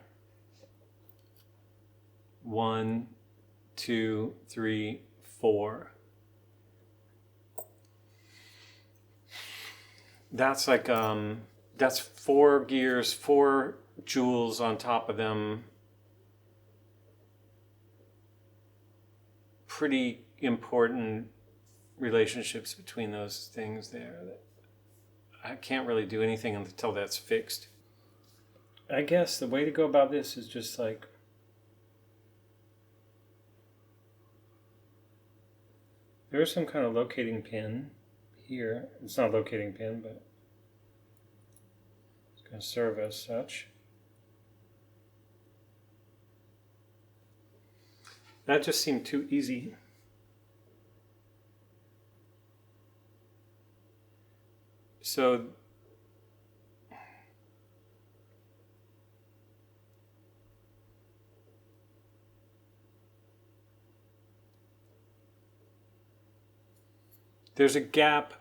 1, 2, 3, 4. That's like, that's 4 gears, 4 jewels on top of them. Pretty important relationships between those things there. I can't really do anything until that's fixed. I guess the way to go about this is just like, there's some kind of locating pin here. It's not a locating pin, but it's going to serve as such. That just seemed too easy. So there's a gap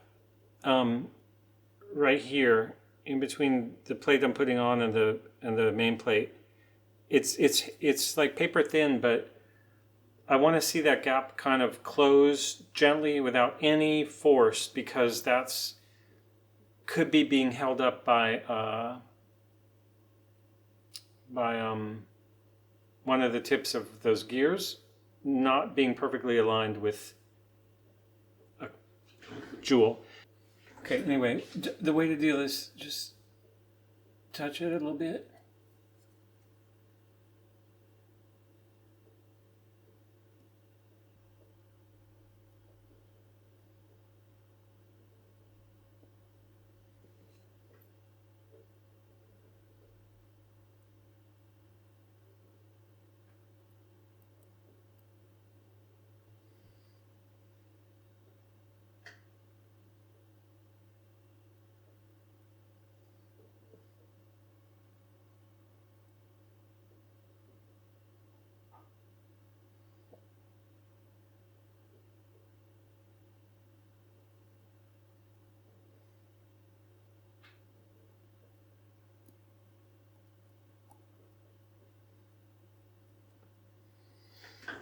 right here in between the plate I'm putting on and the main plate. It's like paper thin, but I want to see that gap kind of close gently without any force, because that's could be being held up by one of the tips of those gears not being perfectly aligned with a jewel. Okay, anyway, the way to do this, just touch it a little bit.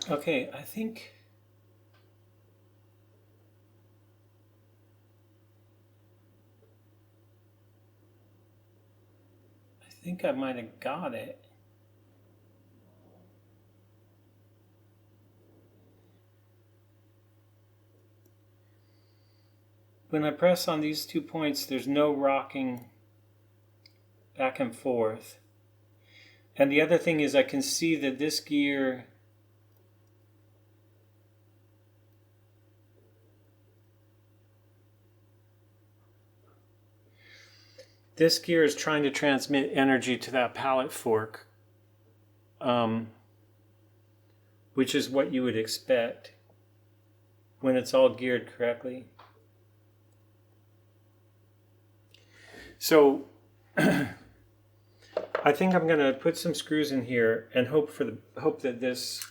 Okay, I think I might have got it. When I press on these 2 points, there's no rocking back and forth. And the other thing is I can see that this gear is trying to transmit energy to that pallet fork, which is what you would expect when it's all geared correctly. So I think I'm going to put some screws in here and hope that this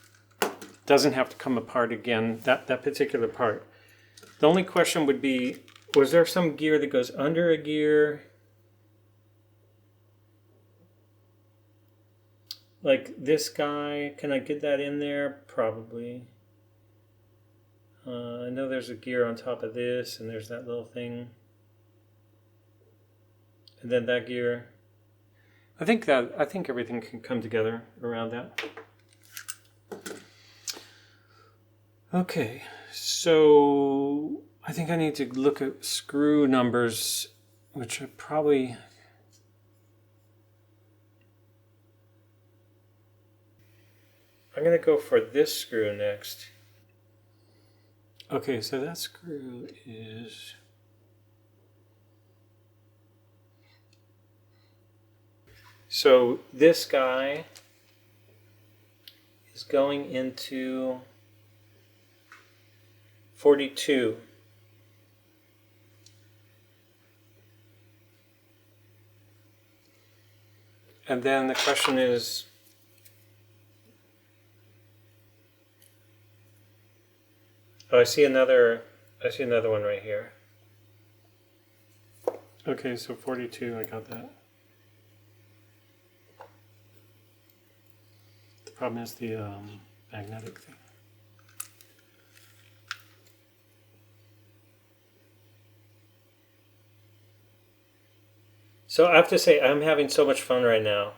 doesn't have to come apart again, that particular part. The only question would be, was there some gear that goes under a gear? Like this guy, can I get that in there? Probably. I know there's a gear on top of this, and there's that little thing. And then that gear. I think everything can come together around that. Okay, so I think I need to look at screw numbers, which are probably... I'm I'm going to go for this screw next. Okay, so that screw is... So this guy is going into 42. And then the question is, oh, I see another one right here. Okay, so 42, I got that. The problem is the magnetic thing. So I have to say, I'm having so much fun right now.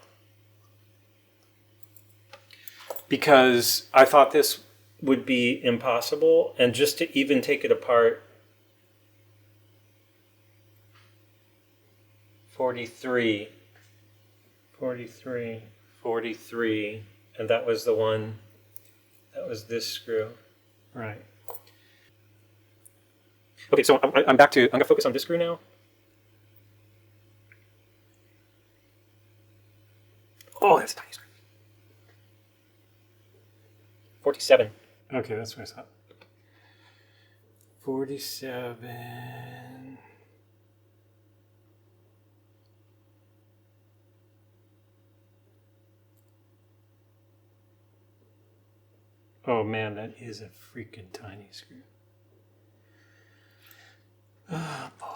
Because I thought this would be impossible, and just to even take it apart. 43, and that was the one, that was this screw. Right. Okay, so I'm back to, I'm going to focus on this screw now. Oh, that's a tiny screw. 47. Okay, that's what I thought. 47. Oh man, that is a freaking tiny screw. Oh boy.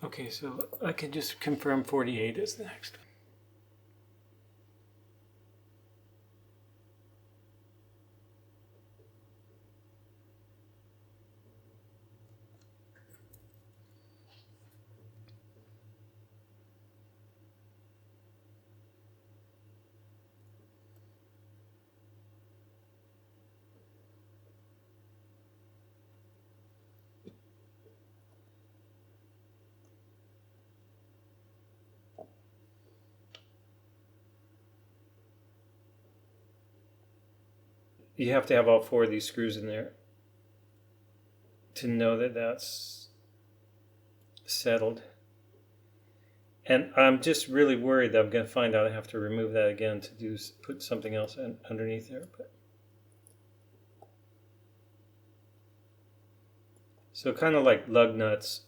Okay, so I can just confirm 48 is the next one. You have to have all 4 of these screws in there to know that that's settled. And I'm just really worried that I'm going to find out I have to remove that again to put something else underneath there. But so kind of like lug nuts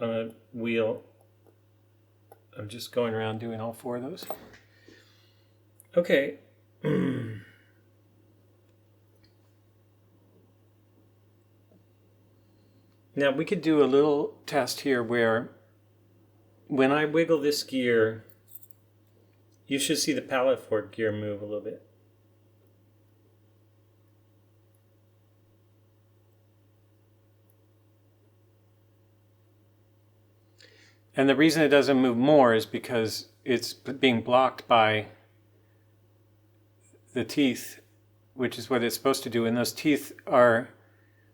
on a wheel. I'm just going around doing all 4 of those. Okay. Now we could do a little test here where when I wiggle this gear, you should see the pallet fork gear move a little bit. And the reason it doesn't move more is because it's being blocked by the teeth, which is what it's supposed to do. And those teeth are,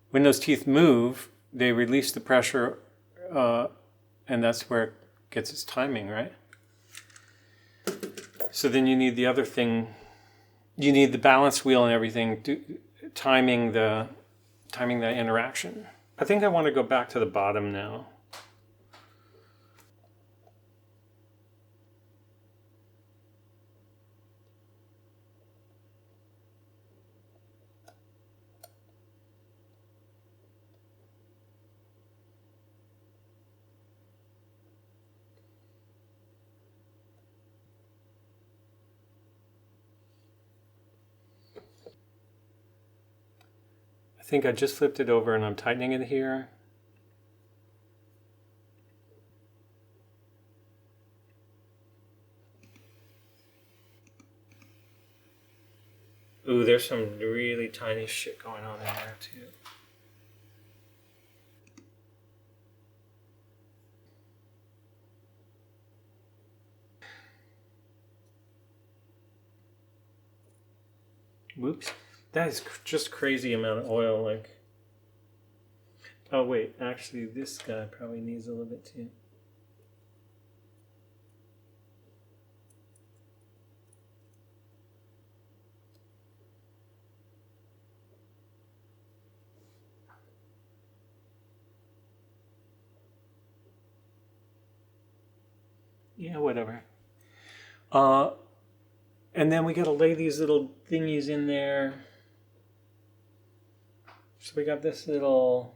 when those teeth move, they release the pressure, and that's where it gets its timing, right? So then you need the other thing, you need the balance wheel and everything, timing the interaction. I think I want to go back to the bottom now. think I just flipped it over and I'm tightening it here. Ooh, there's some really tiny shit going on in there too. Whoops. That is just crazy amount of oil. Like, oh wait, actually this guy probably needs a little bit too. Yeah, whatever. And then we gotta lay these little thingies in there. So we got this little.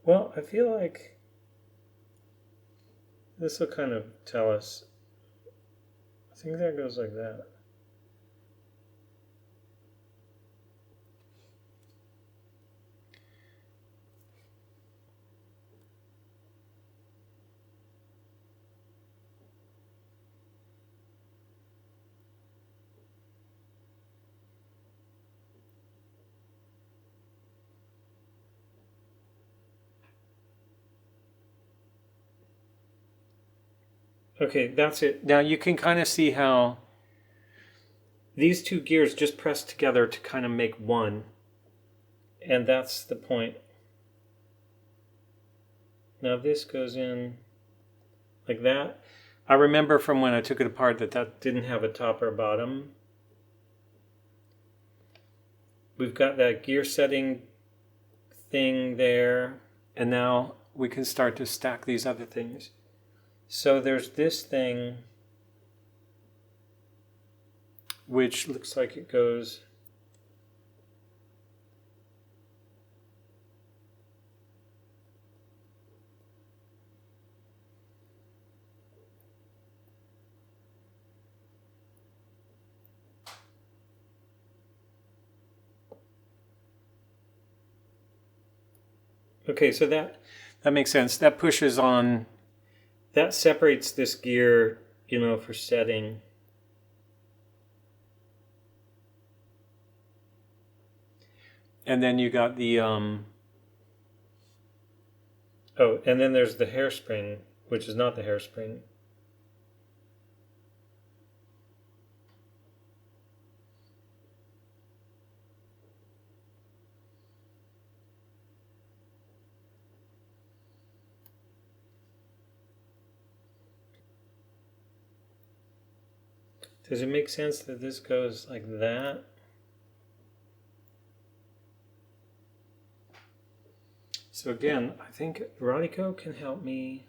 Well, I feel like this will kind of tell us. I think that goes like that. Okay, that's it. Now you can kind of see how these two gears just press together to kind of make one. And that's the point. Now this goes in like that. I remember from when I took it apart that didn't have a top or bottom. We've got that gear setting thing there. And now we can start to stack these other things. So there's this thing, which looks like it goes okay, so that makes sense. That pushes on, that separates this gear, you know, for setting. And then you got the oh, and then there's the hairspring, which is not the hairspring. Does it make sense that this goes like that? So again, I think Radico can help me.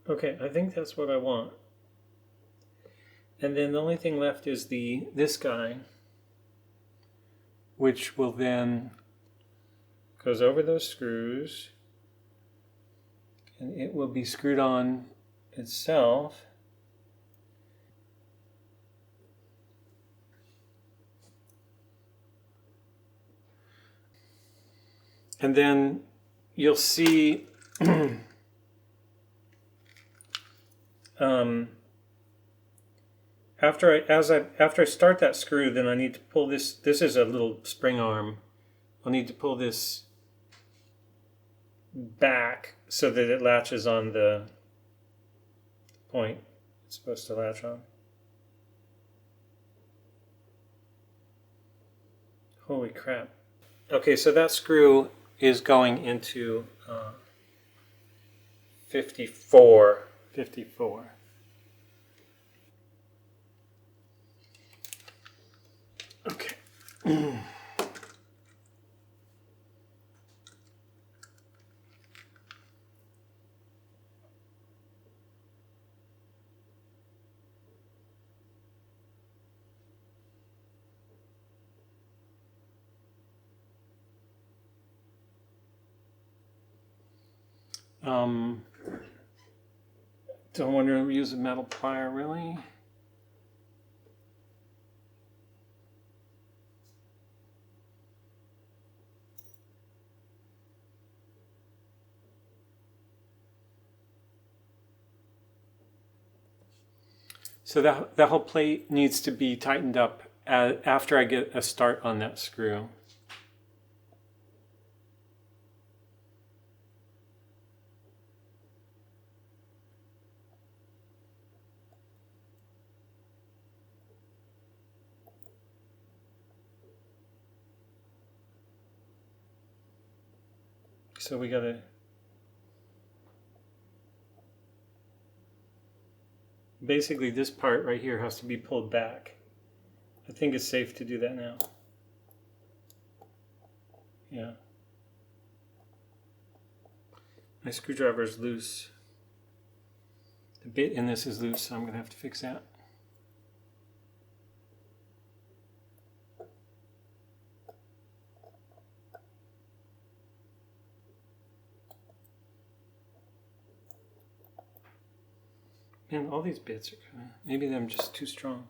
Okay, I think that's what I want. And then the only thing left is this guy, which will then goes over those screws, and it will be screwed on itself. And then you'll see after I start that screw, then I need to pull this. This is a little spring arm. I'll need to pull this back so that it latches on the point it's supposed to latch on. Holy crap. Okay, so that screw is going into 54. Okay. Don't want to use a metal plier, really. So that whole plate needs to be tightened up after I get a start on that screw. So we gotta basically this part right here has to be pulled back. I think it's safe to do that now. Yeah. My screwdriver is loose. The bit in this is loose, so I'm gonna have to fix that. Man, all these bits are kind of, maybe I'm just too strong.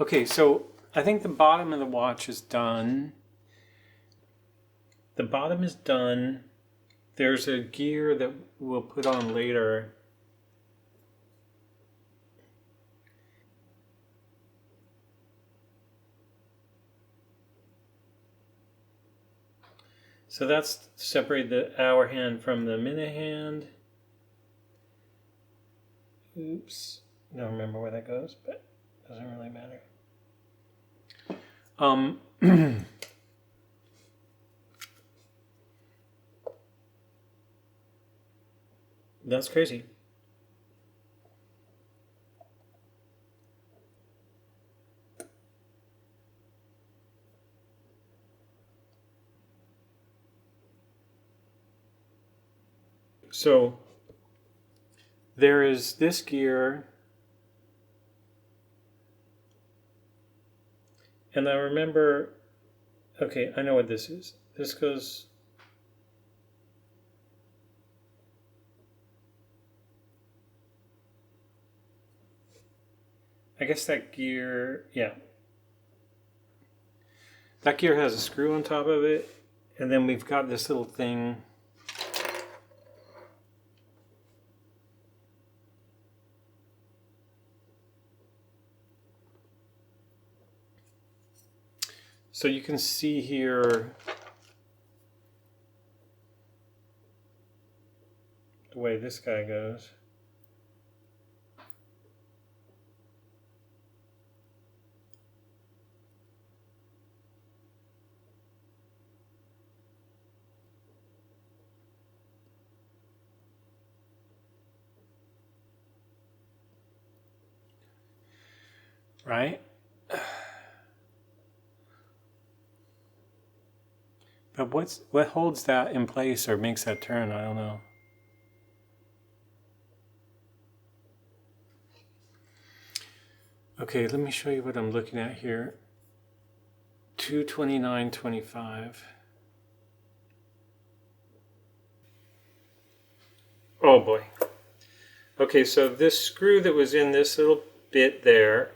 Okay, so I think the bottom of the watch is done. The bottom is done. There's a gear that we'll put on later. So that's separate the hour hand from the minute hand. Oops, don't remember where that goes, but it doesn't really matter. That's crazy. So there is this gear, and I remember, okay, I know what this is. This goes, I guess that gear, yeah. That gear has a screw on top of it, and then we've got this little thing. So you can see here the way this guy goes. Right? But what holds that in place or makes that turn? I don't know. Okay, let me show you what I'm looking at here. 229.25. Oh boy. Okay, so this screw that was in this little bit there,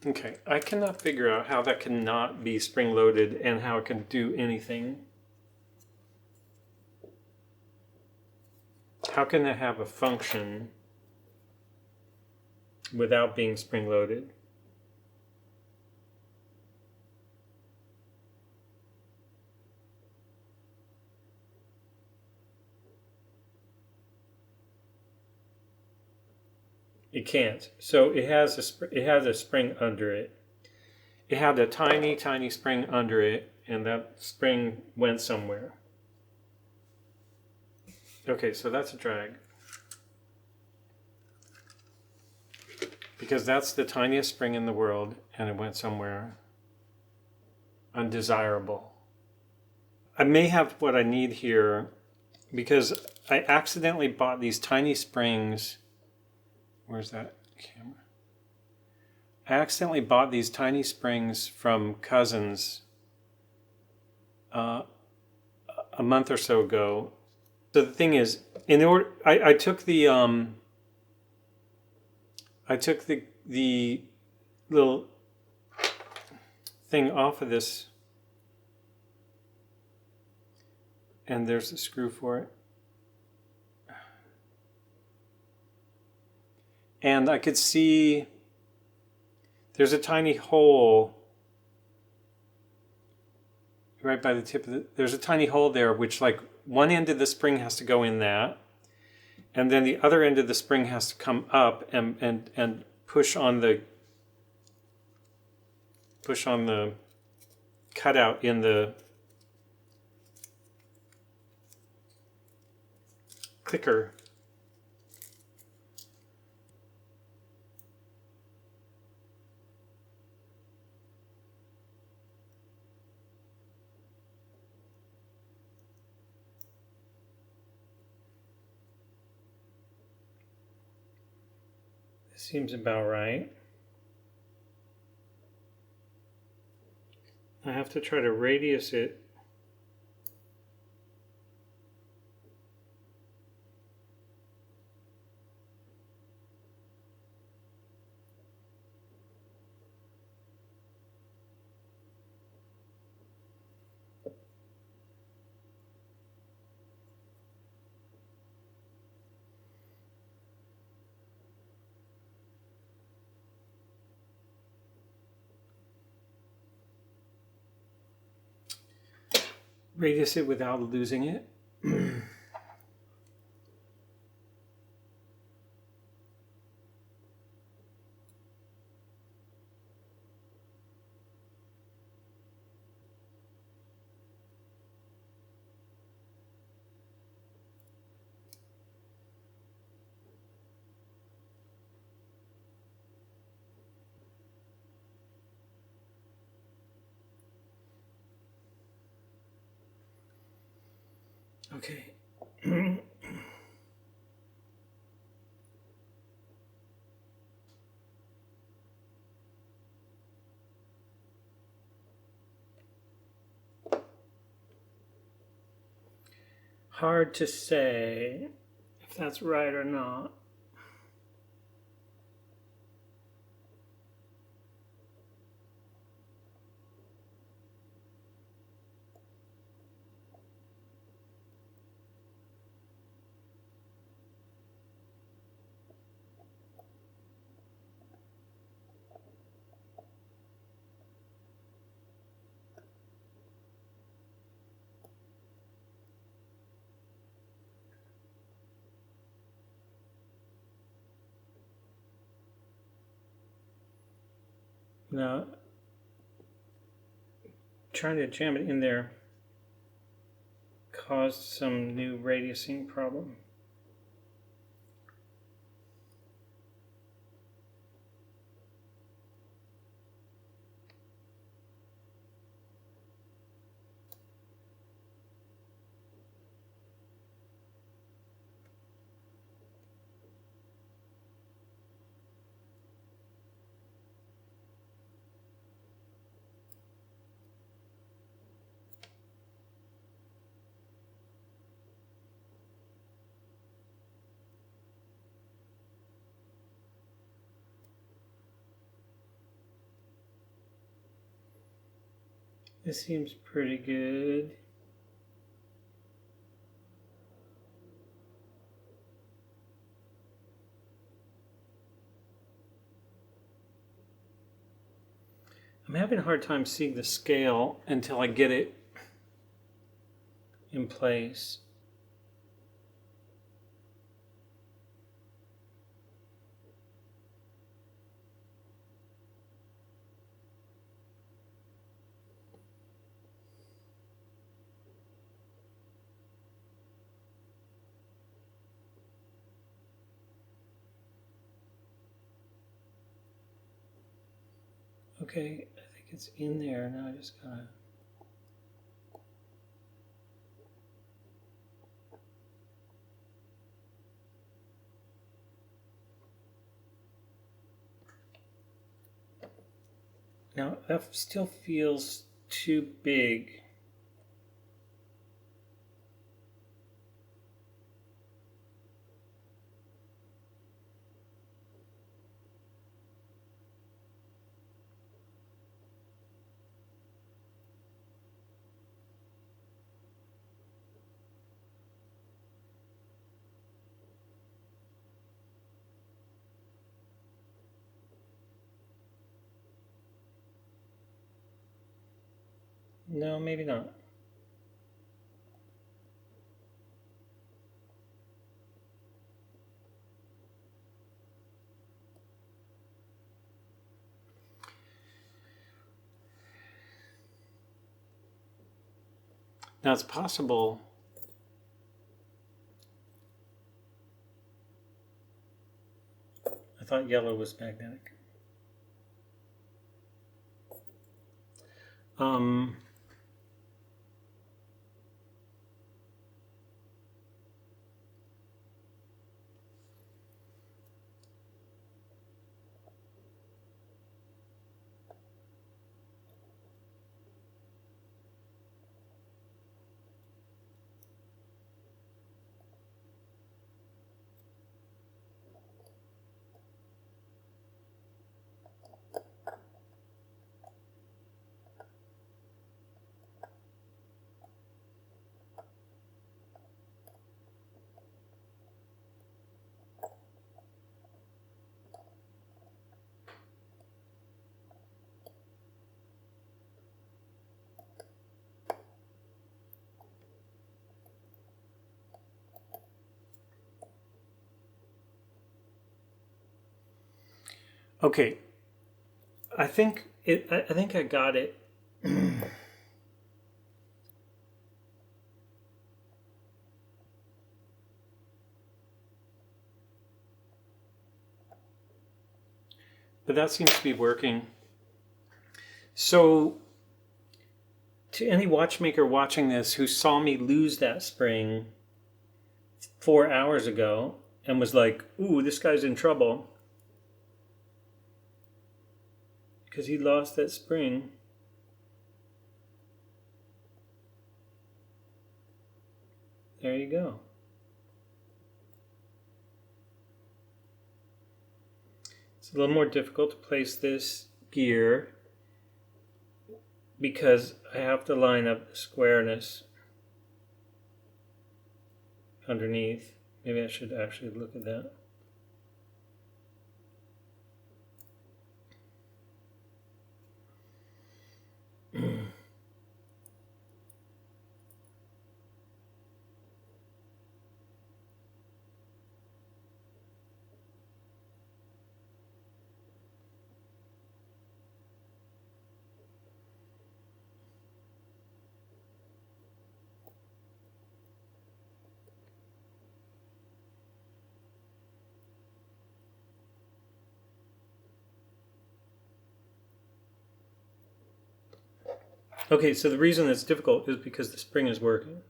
okay, I cannot figure out how that cannot be spring-loaded and how it can do anything. How can that have a function without being spring-loaded? It can't. So it has a spring under it. It had a tiny, tiny spring under it, and that spring went somewhere. Okay, so that's a drag. Because that's the tiniest spring in the world, and it went somewhere undesirable. I may have what I need here because I accidentally bought these tiny springs. Where's that camera? I accidentally bought these tiny springs from Cousins a month or so ago. So the thing is, in order, I took the little thing off of this, and there's the screw for it. And I could see there's a tiny hole right by the tip of there's a tiny hole there, which like one end of the spring has to go in that, and then the other end of the spring has to come up and push on the cutout in the clicker. This seems about right. I have to try to radius it. Radius it without losing it. Okay. Hard to say if that's right or not. Now, trying to jam it in there caused some new radiusing problem. This seems pretty good. I'm having a hard time seeing the scale until I get it in place. Okay, I think it's in there. Now I just gotta... Now that still feels too big. No, maybe not. Now it's possible. I thought yellow was magnetic. Okay, I think I got it. But that seems to be working. So, to any watchmaker watching this who saw me lose that spring 4 hours ago and was like, "Ooh, this guy's in trouble," because he lost that spring. There you go. It's a little more difficult to place this gear because I have to line up the squareness underneath. Maybe I should actually look at that. Okay, so the reason it's difficult is because the spring is working.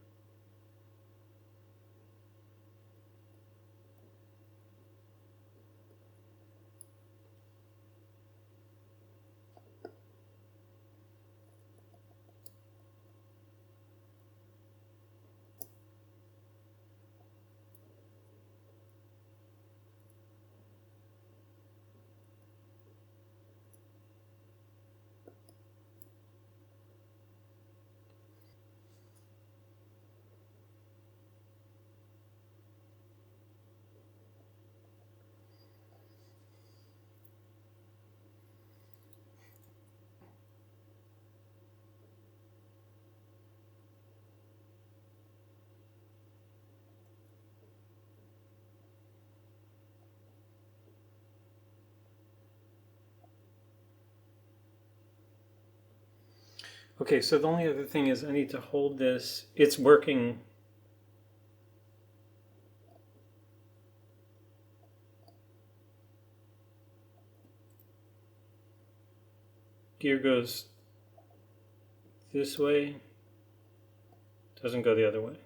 Okay, so the only other thing is I need to hold this. It's working. Gear goes this way, doesn't go the other way.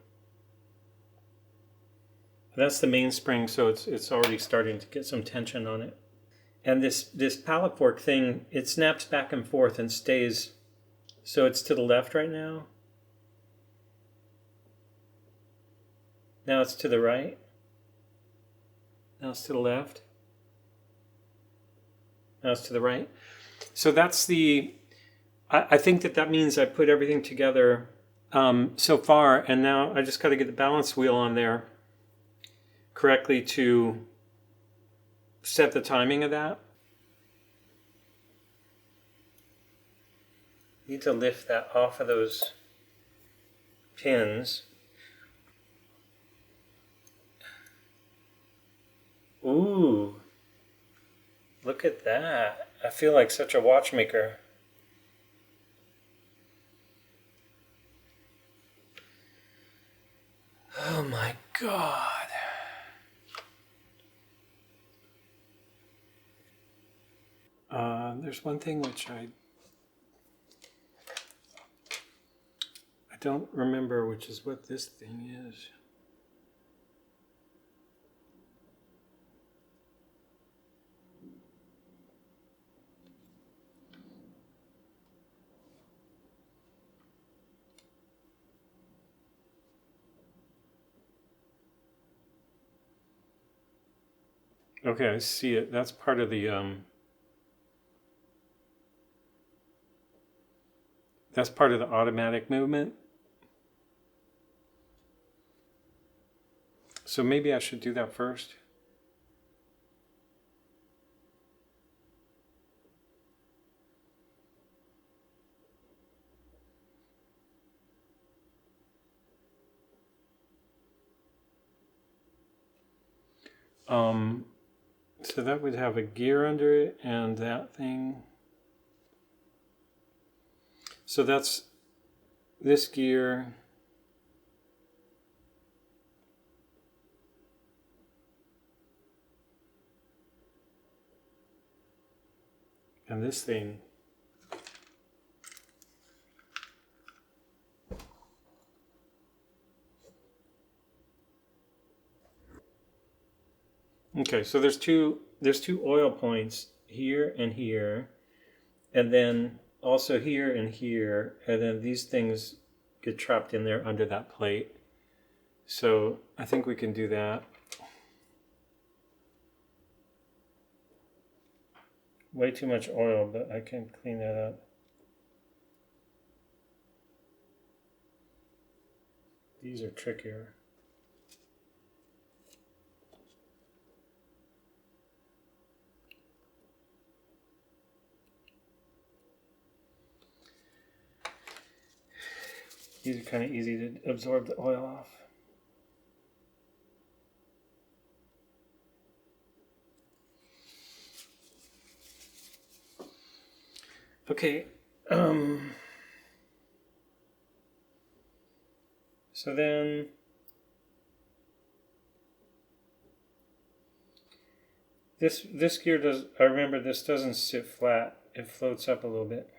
That's the mainspring, so it's already starting to get some tension on it. And this pallet fork thing, it snaps back and forth and stays. So it's to the left right now. Now it's to the right. Now it's to the left. Now it's to the right. So that's the, I think that means I put everything together so far, and now I just got to get the balance wheel on there correctly to set the timing of that. Need to lift that off of those pins. Ooh, look at that. I feel like such a watchmaker. Oh my God. There's one thing which I don't remember, which is what this thing is. Okay, I see it. That's part of the automatic movement. So maybe I should do that first. So that would have a gear under it and that thing. So that's this gear. And this thing. Okay, so there's two oil points here, and then also here, and then these things get trapped in there under that plate. So I think we can do that. Way too much oil, but I can clean that up. These are trickier. These are kind of easy to absorb the oil off. Okay. So then this gear does. I remember this doesn't sit flat. It floats up a little bit.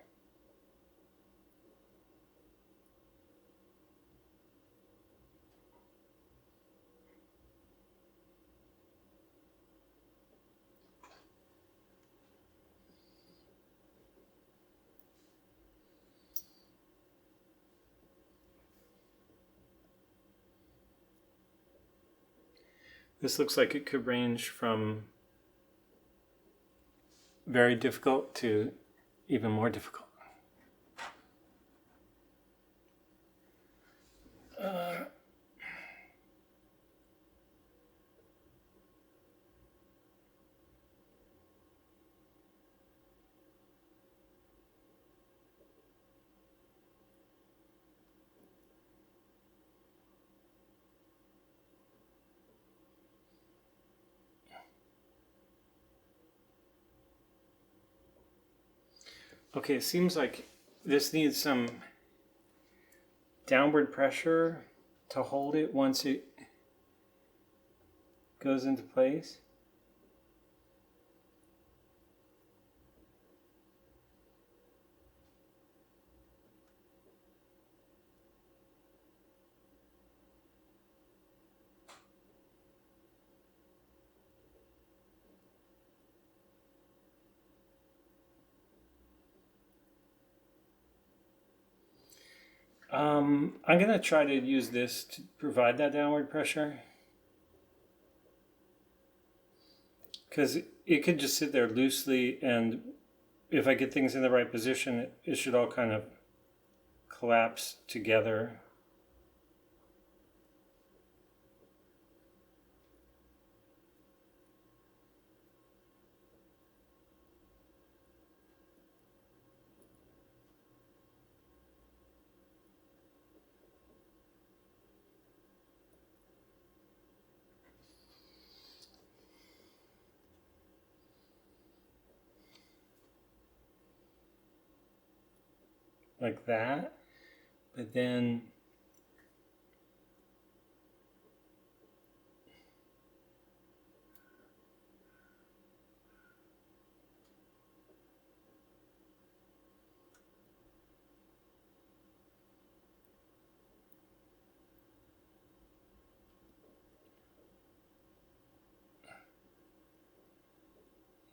This looks like it could range from very difficult to even more difficult. Okay, it seems like this needs some downward pressure to hold it once it goes into place. I'm going to try to use this to provide that downward pressure. Because it could just sit there loosely, and if I get things in the right position, it should all kind of collapse together. Like that. But then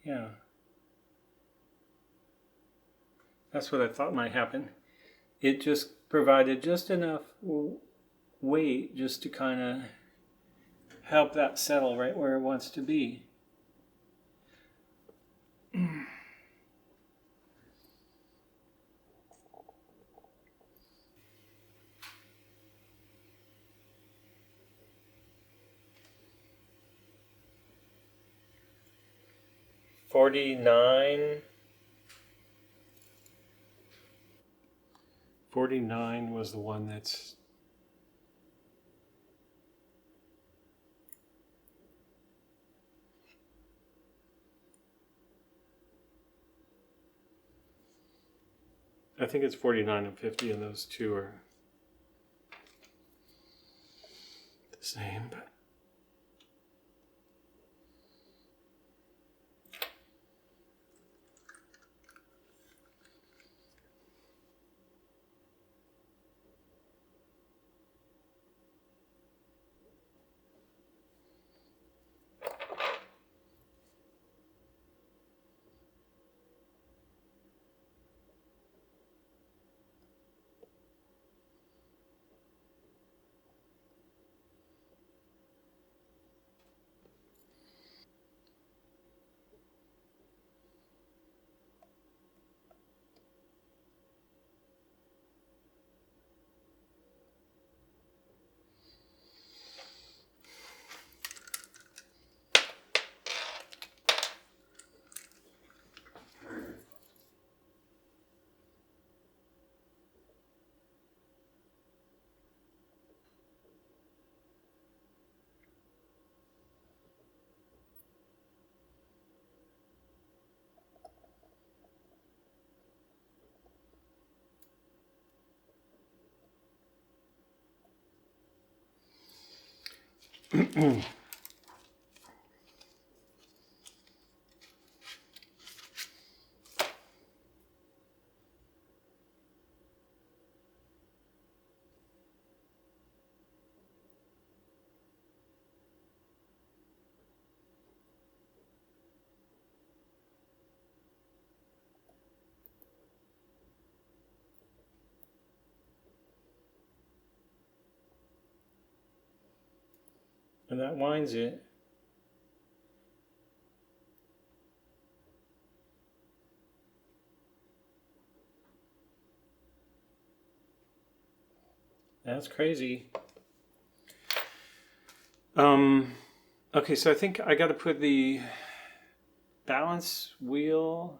yeah, that's what I thought might happen. It just provided just enough weight just to kind of help that settle right where it wants to be. $49. 49 was the one that's... I think it's 49 and 50, and those two are the same. But and that winds it. That's crazy. Okay, so I think I got to put the balance wheel.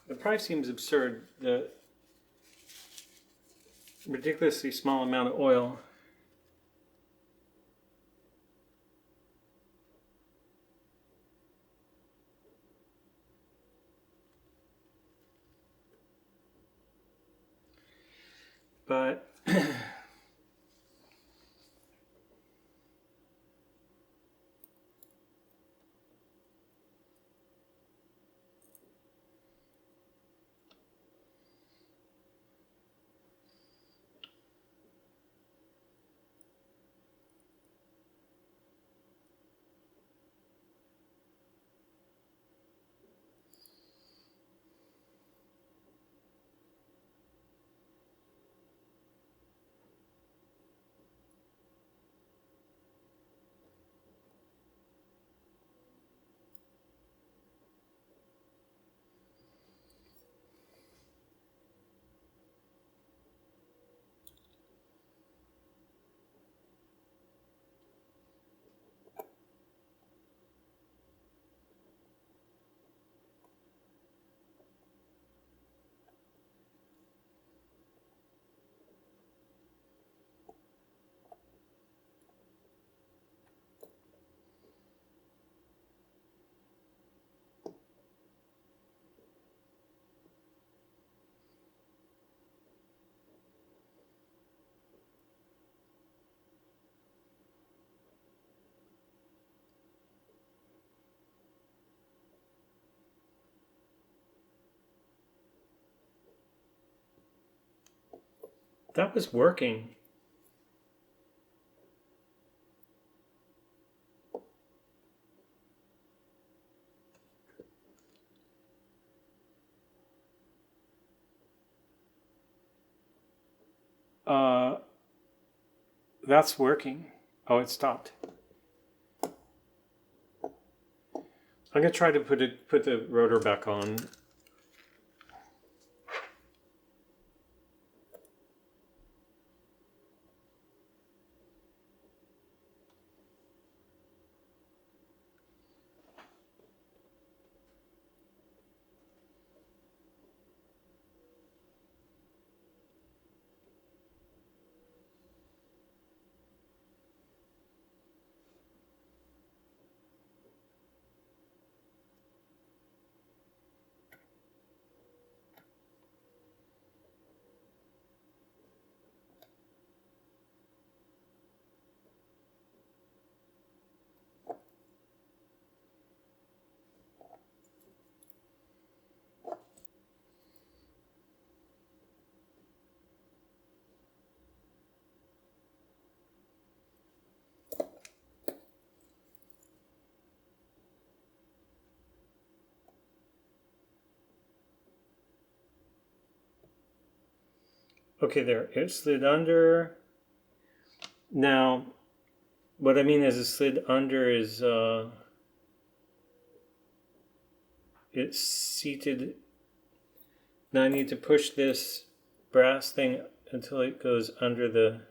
The price seems absurd. The ridiculously small amount of oil. But that was working. That's working. Oh, it stopped. I'm gonna try to put the rotor back on. Okay, there. It slid under. Now, what I mean is it slid under is it's seated. Now I need to push this brass thing until it goes under the.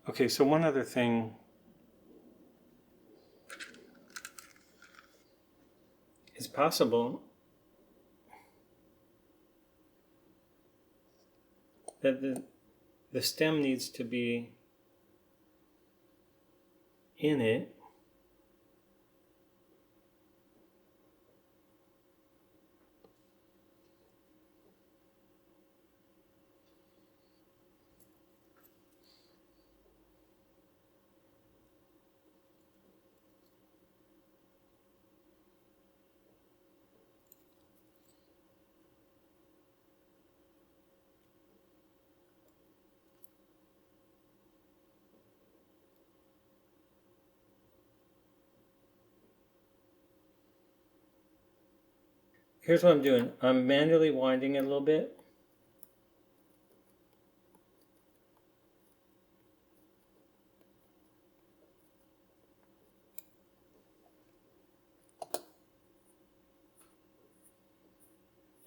Okay, so one other thing. It's possible that the stem needs to be in it. Here's what I'm doing. I'm manually winding it a little bit.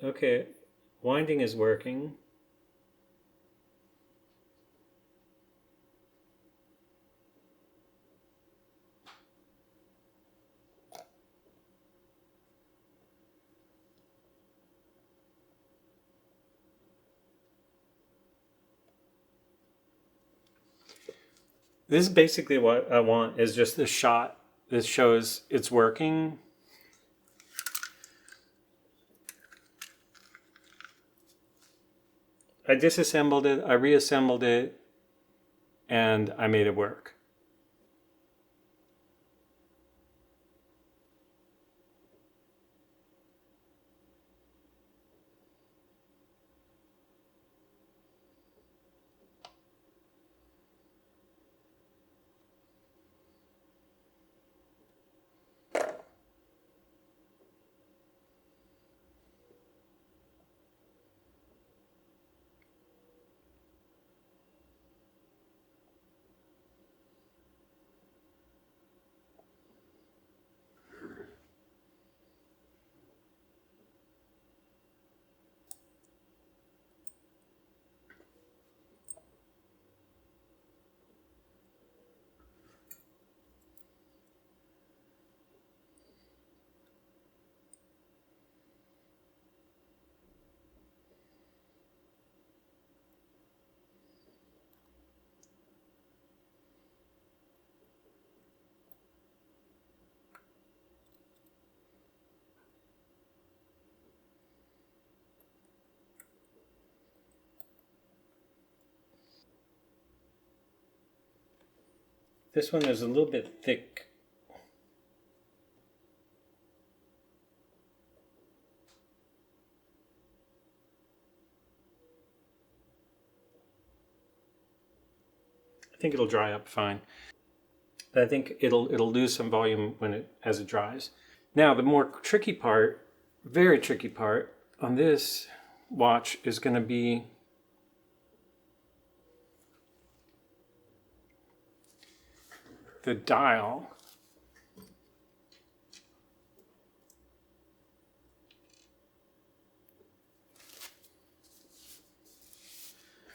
Okay, winding is working. This is basically what I want, is just the shot that shows it's working. I disassembled it, I reassembled it, and I made it work. This one is a little bit thick. I think it'll dry up fine. But I think it'll lose some volume as it dries. Now the more tricky part, very tricky part on this watch is going to be the dial.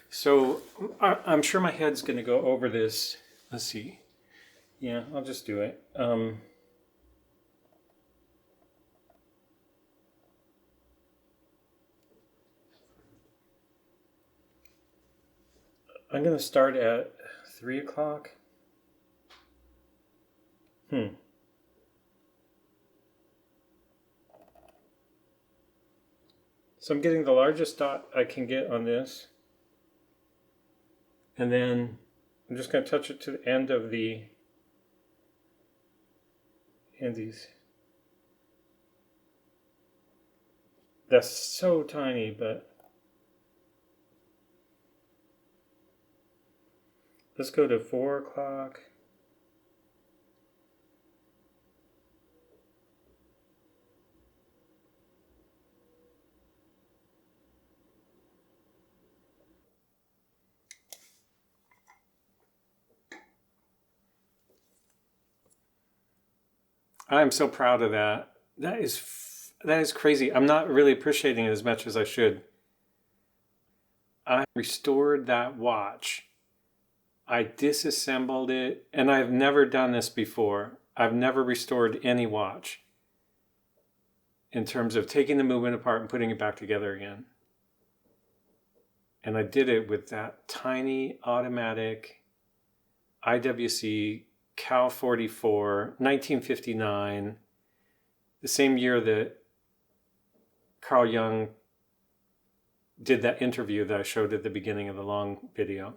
So I'm sure my head's going to go over this. Let's see. Yeah, I'll just do it. I'm going to start at 3 o'clock. So I'm getting the largest dot I can get on this. And then I'm just going to touch it to the end of the handies. That's so tiny, but let's go to 4 o'clock. I'm so proud of that. That is crazy. I'm not really appreciating it as much as I should. I restored that watch. I disassembled it, and I've never done this before. I've never restored any watch in terms of taking the movement apart and putting it back together again. And I did it with that tiny automatic IWC Cal 44, 1959, the same year that Carl Jung did that interview that I showed at the beginning of the long video.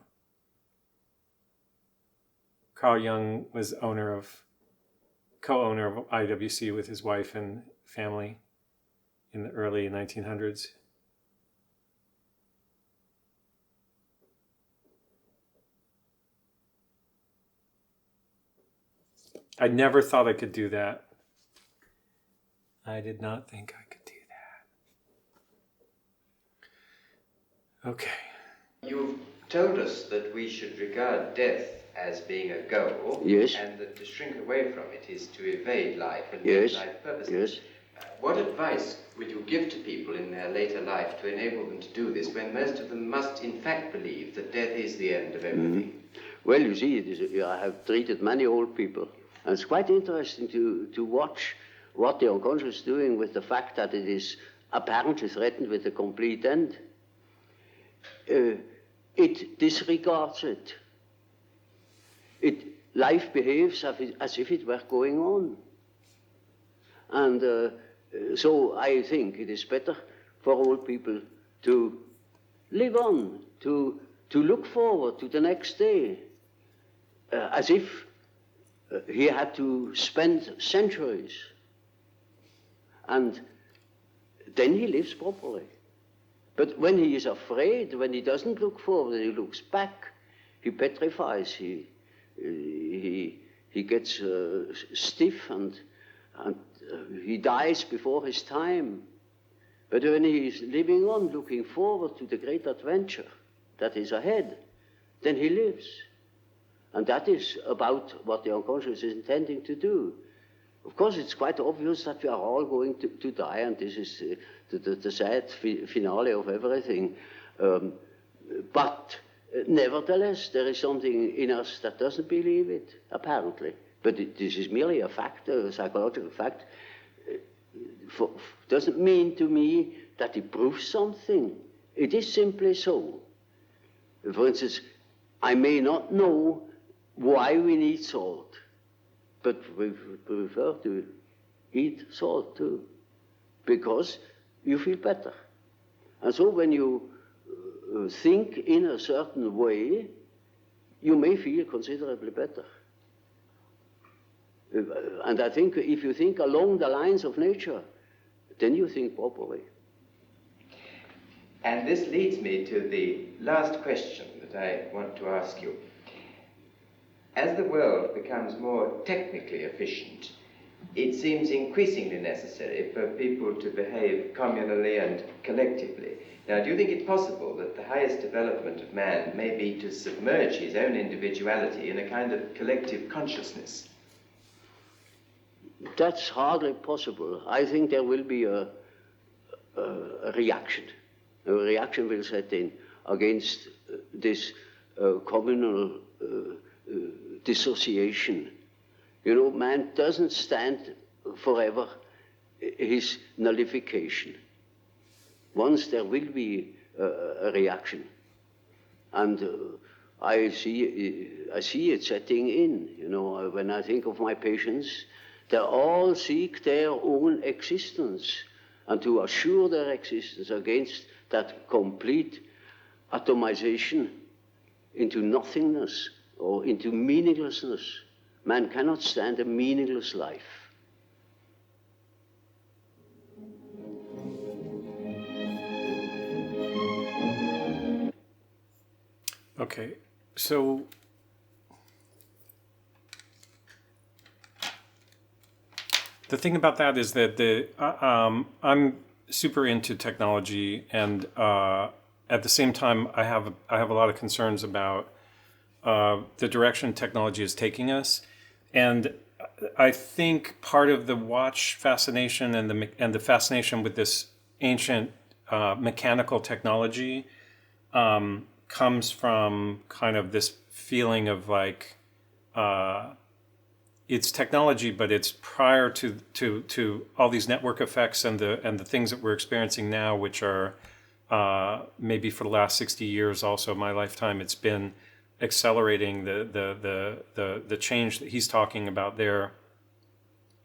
Carl Jung was co-owner of IWC with his wife and family in the early 1900s. I never thought I could do that. I did not think I could do that. Okay. You've told us that we should regard death as being a goal, Yes. and that to shrink away from it is to evade life and Yes. make life purposeless. Yes. What advice would you give to people in their later life to enable them to do this when most of them must in fact believe that death is the end of everything? Well, you see, I have treated many old people, and it's quite interesting to watch what the unconscious is doing with the fact that it is apparently threatened with a complete end. It disregards it. Life behaves as if it were going on. And so I think it is better for old people to live on, to look forward to the next day, as if he had to spend centuries. And then he lives properly. But when he is afraid, when he doesn't look forward, he looks back, he petrifies, he gets stiff and he dies before his time. But when he is living on, looking forward to the great adventure that is ahead, then he lives. And that is about what the unconscious is intending to do. Of course, it's quite obvious that we are all going to die, and this is the sad finale of everything. But nevertheless, there is something in us that doesn't believe it, apparently. But this is merely a fact, a psychological fact. Doesn't mean to me that it proves something. It is simply so. For instance, I may not know why we need salt, but we prefer to eat salt too, because you feel better. And so when you think in a certain way, you may feel considerably better. And I think if you think along the lines of nature, then you think properly. And this leads me to the last question that I want to ask you. As the world becomes more technically efficient, it seems increasingly necessary for people to behave communally and collectively. Now, do you think it possible that the highest development of man may be to submerge his own individuality in a kind of collective consciousness? That's hardly possible. I think there will be a reaction. A reaction will set in against this communal dissociation. You know, man doesn't stand forever his nullification. Once there will be a reaction. And I see it setting in. You know, when I think of my patients, they all seek their own existence and to assure their existence against that complete atomization into nothingness or into meaninglessness. Man cannot stand a meaningless life. Okay, so the thing about that is that I'm super into technology, and at the same time, I have a lot of concerns about the direction technology is taking us, and I think part of the watch fascination and the fascination with this ancient mechanical technology comes from kind of this feeling of like it's technology, but it's prior to all these network effects and the things that we're experiencing now, which are maybe for the last 60 years, also my lifetime, it's been accelerating the change that he's talking about there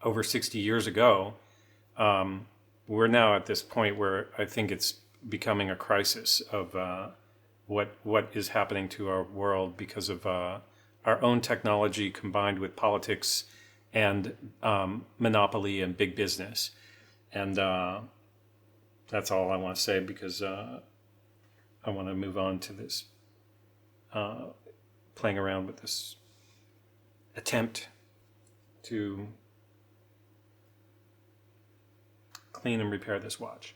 over 60 years ago. We're now at this point where I think it's becoming a crisis of what is happening to our world because of our own technology combined with politics and monopoly and big business. And that's all I want to say, because I want to move on to this playing around with this attempt to clean and repair this watch.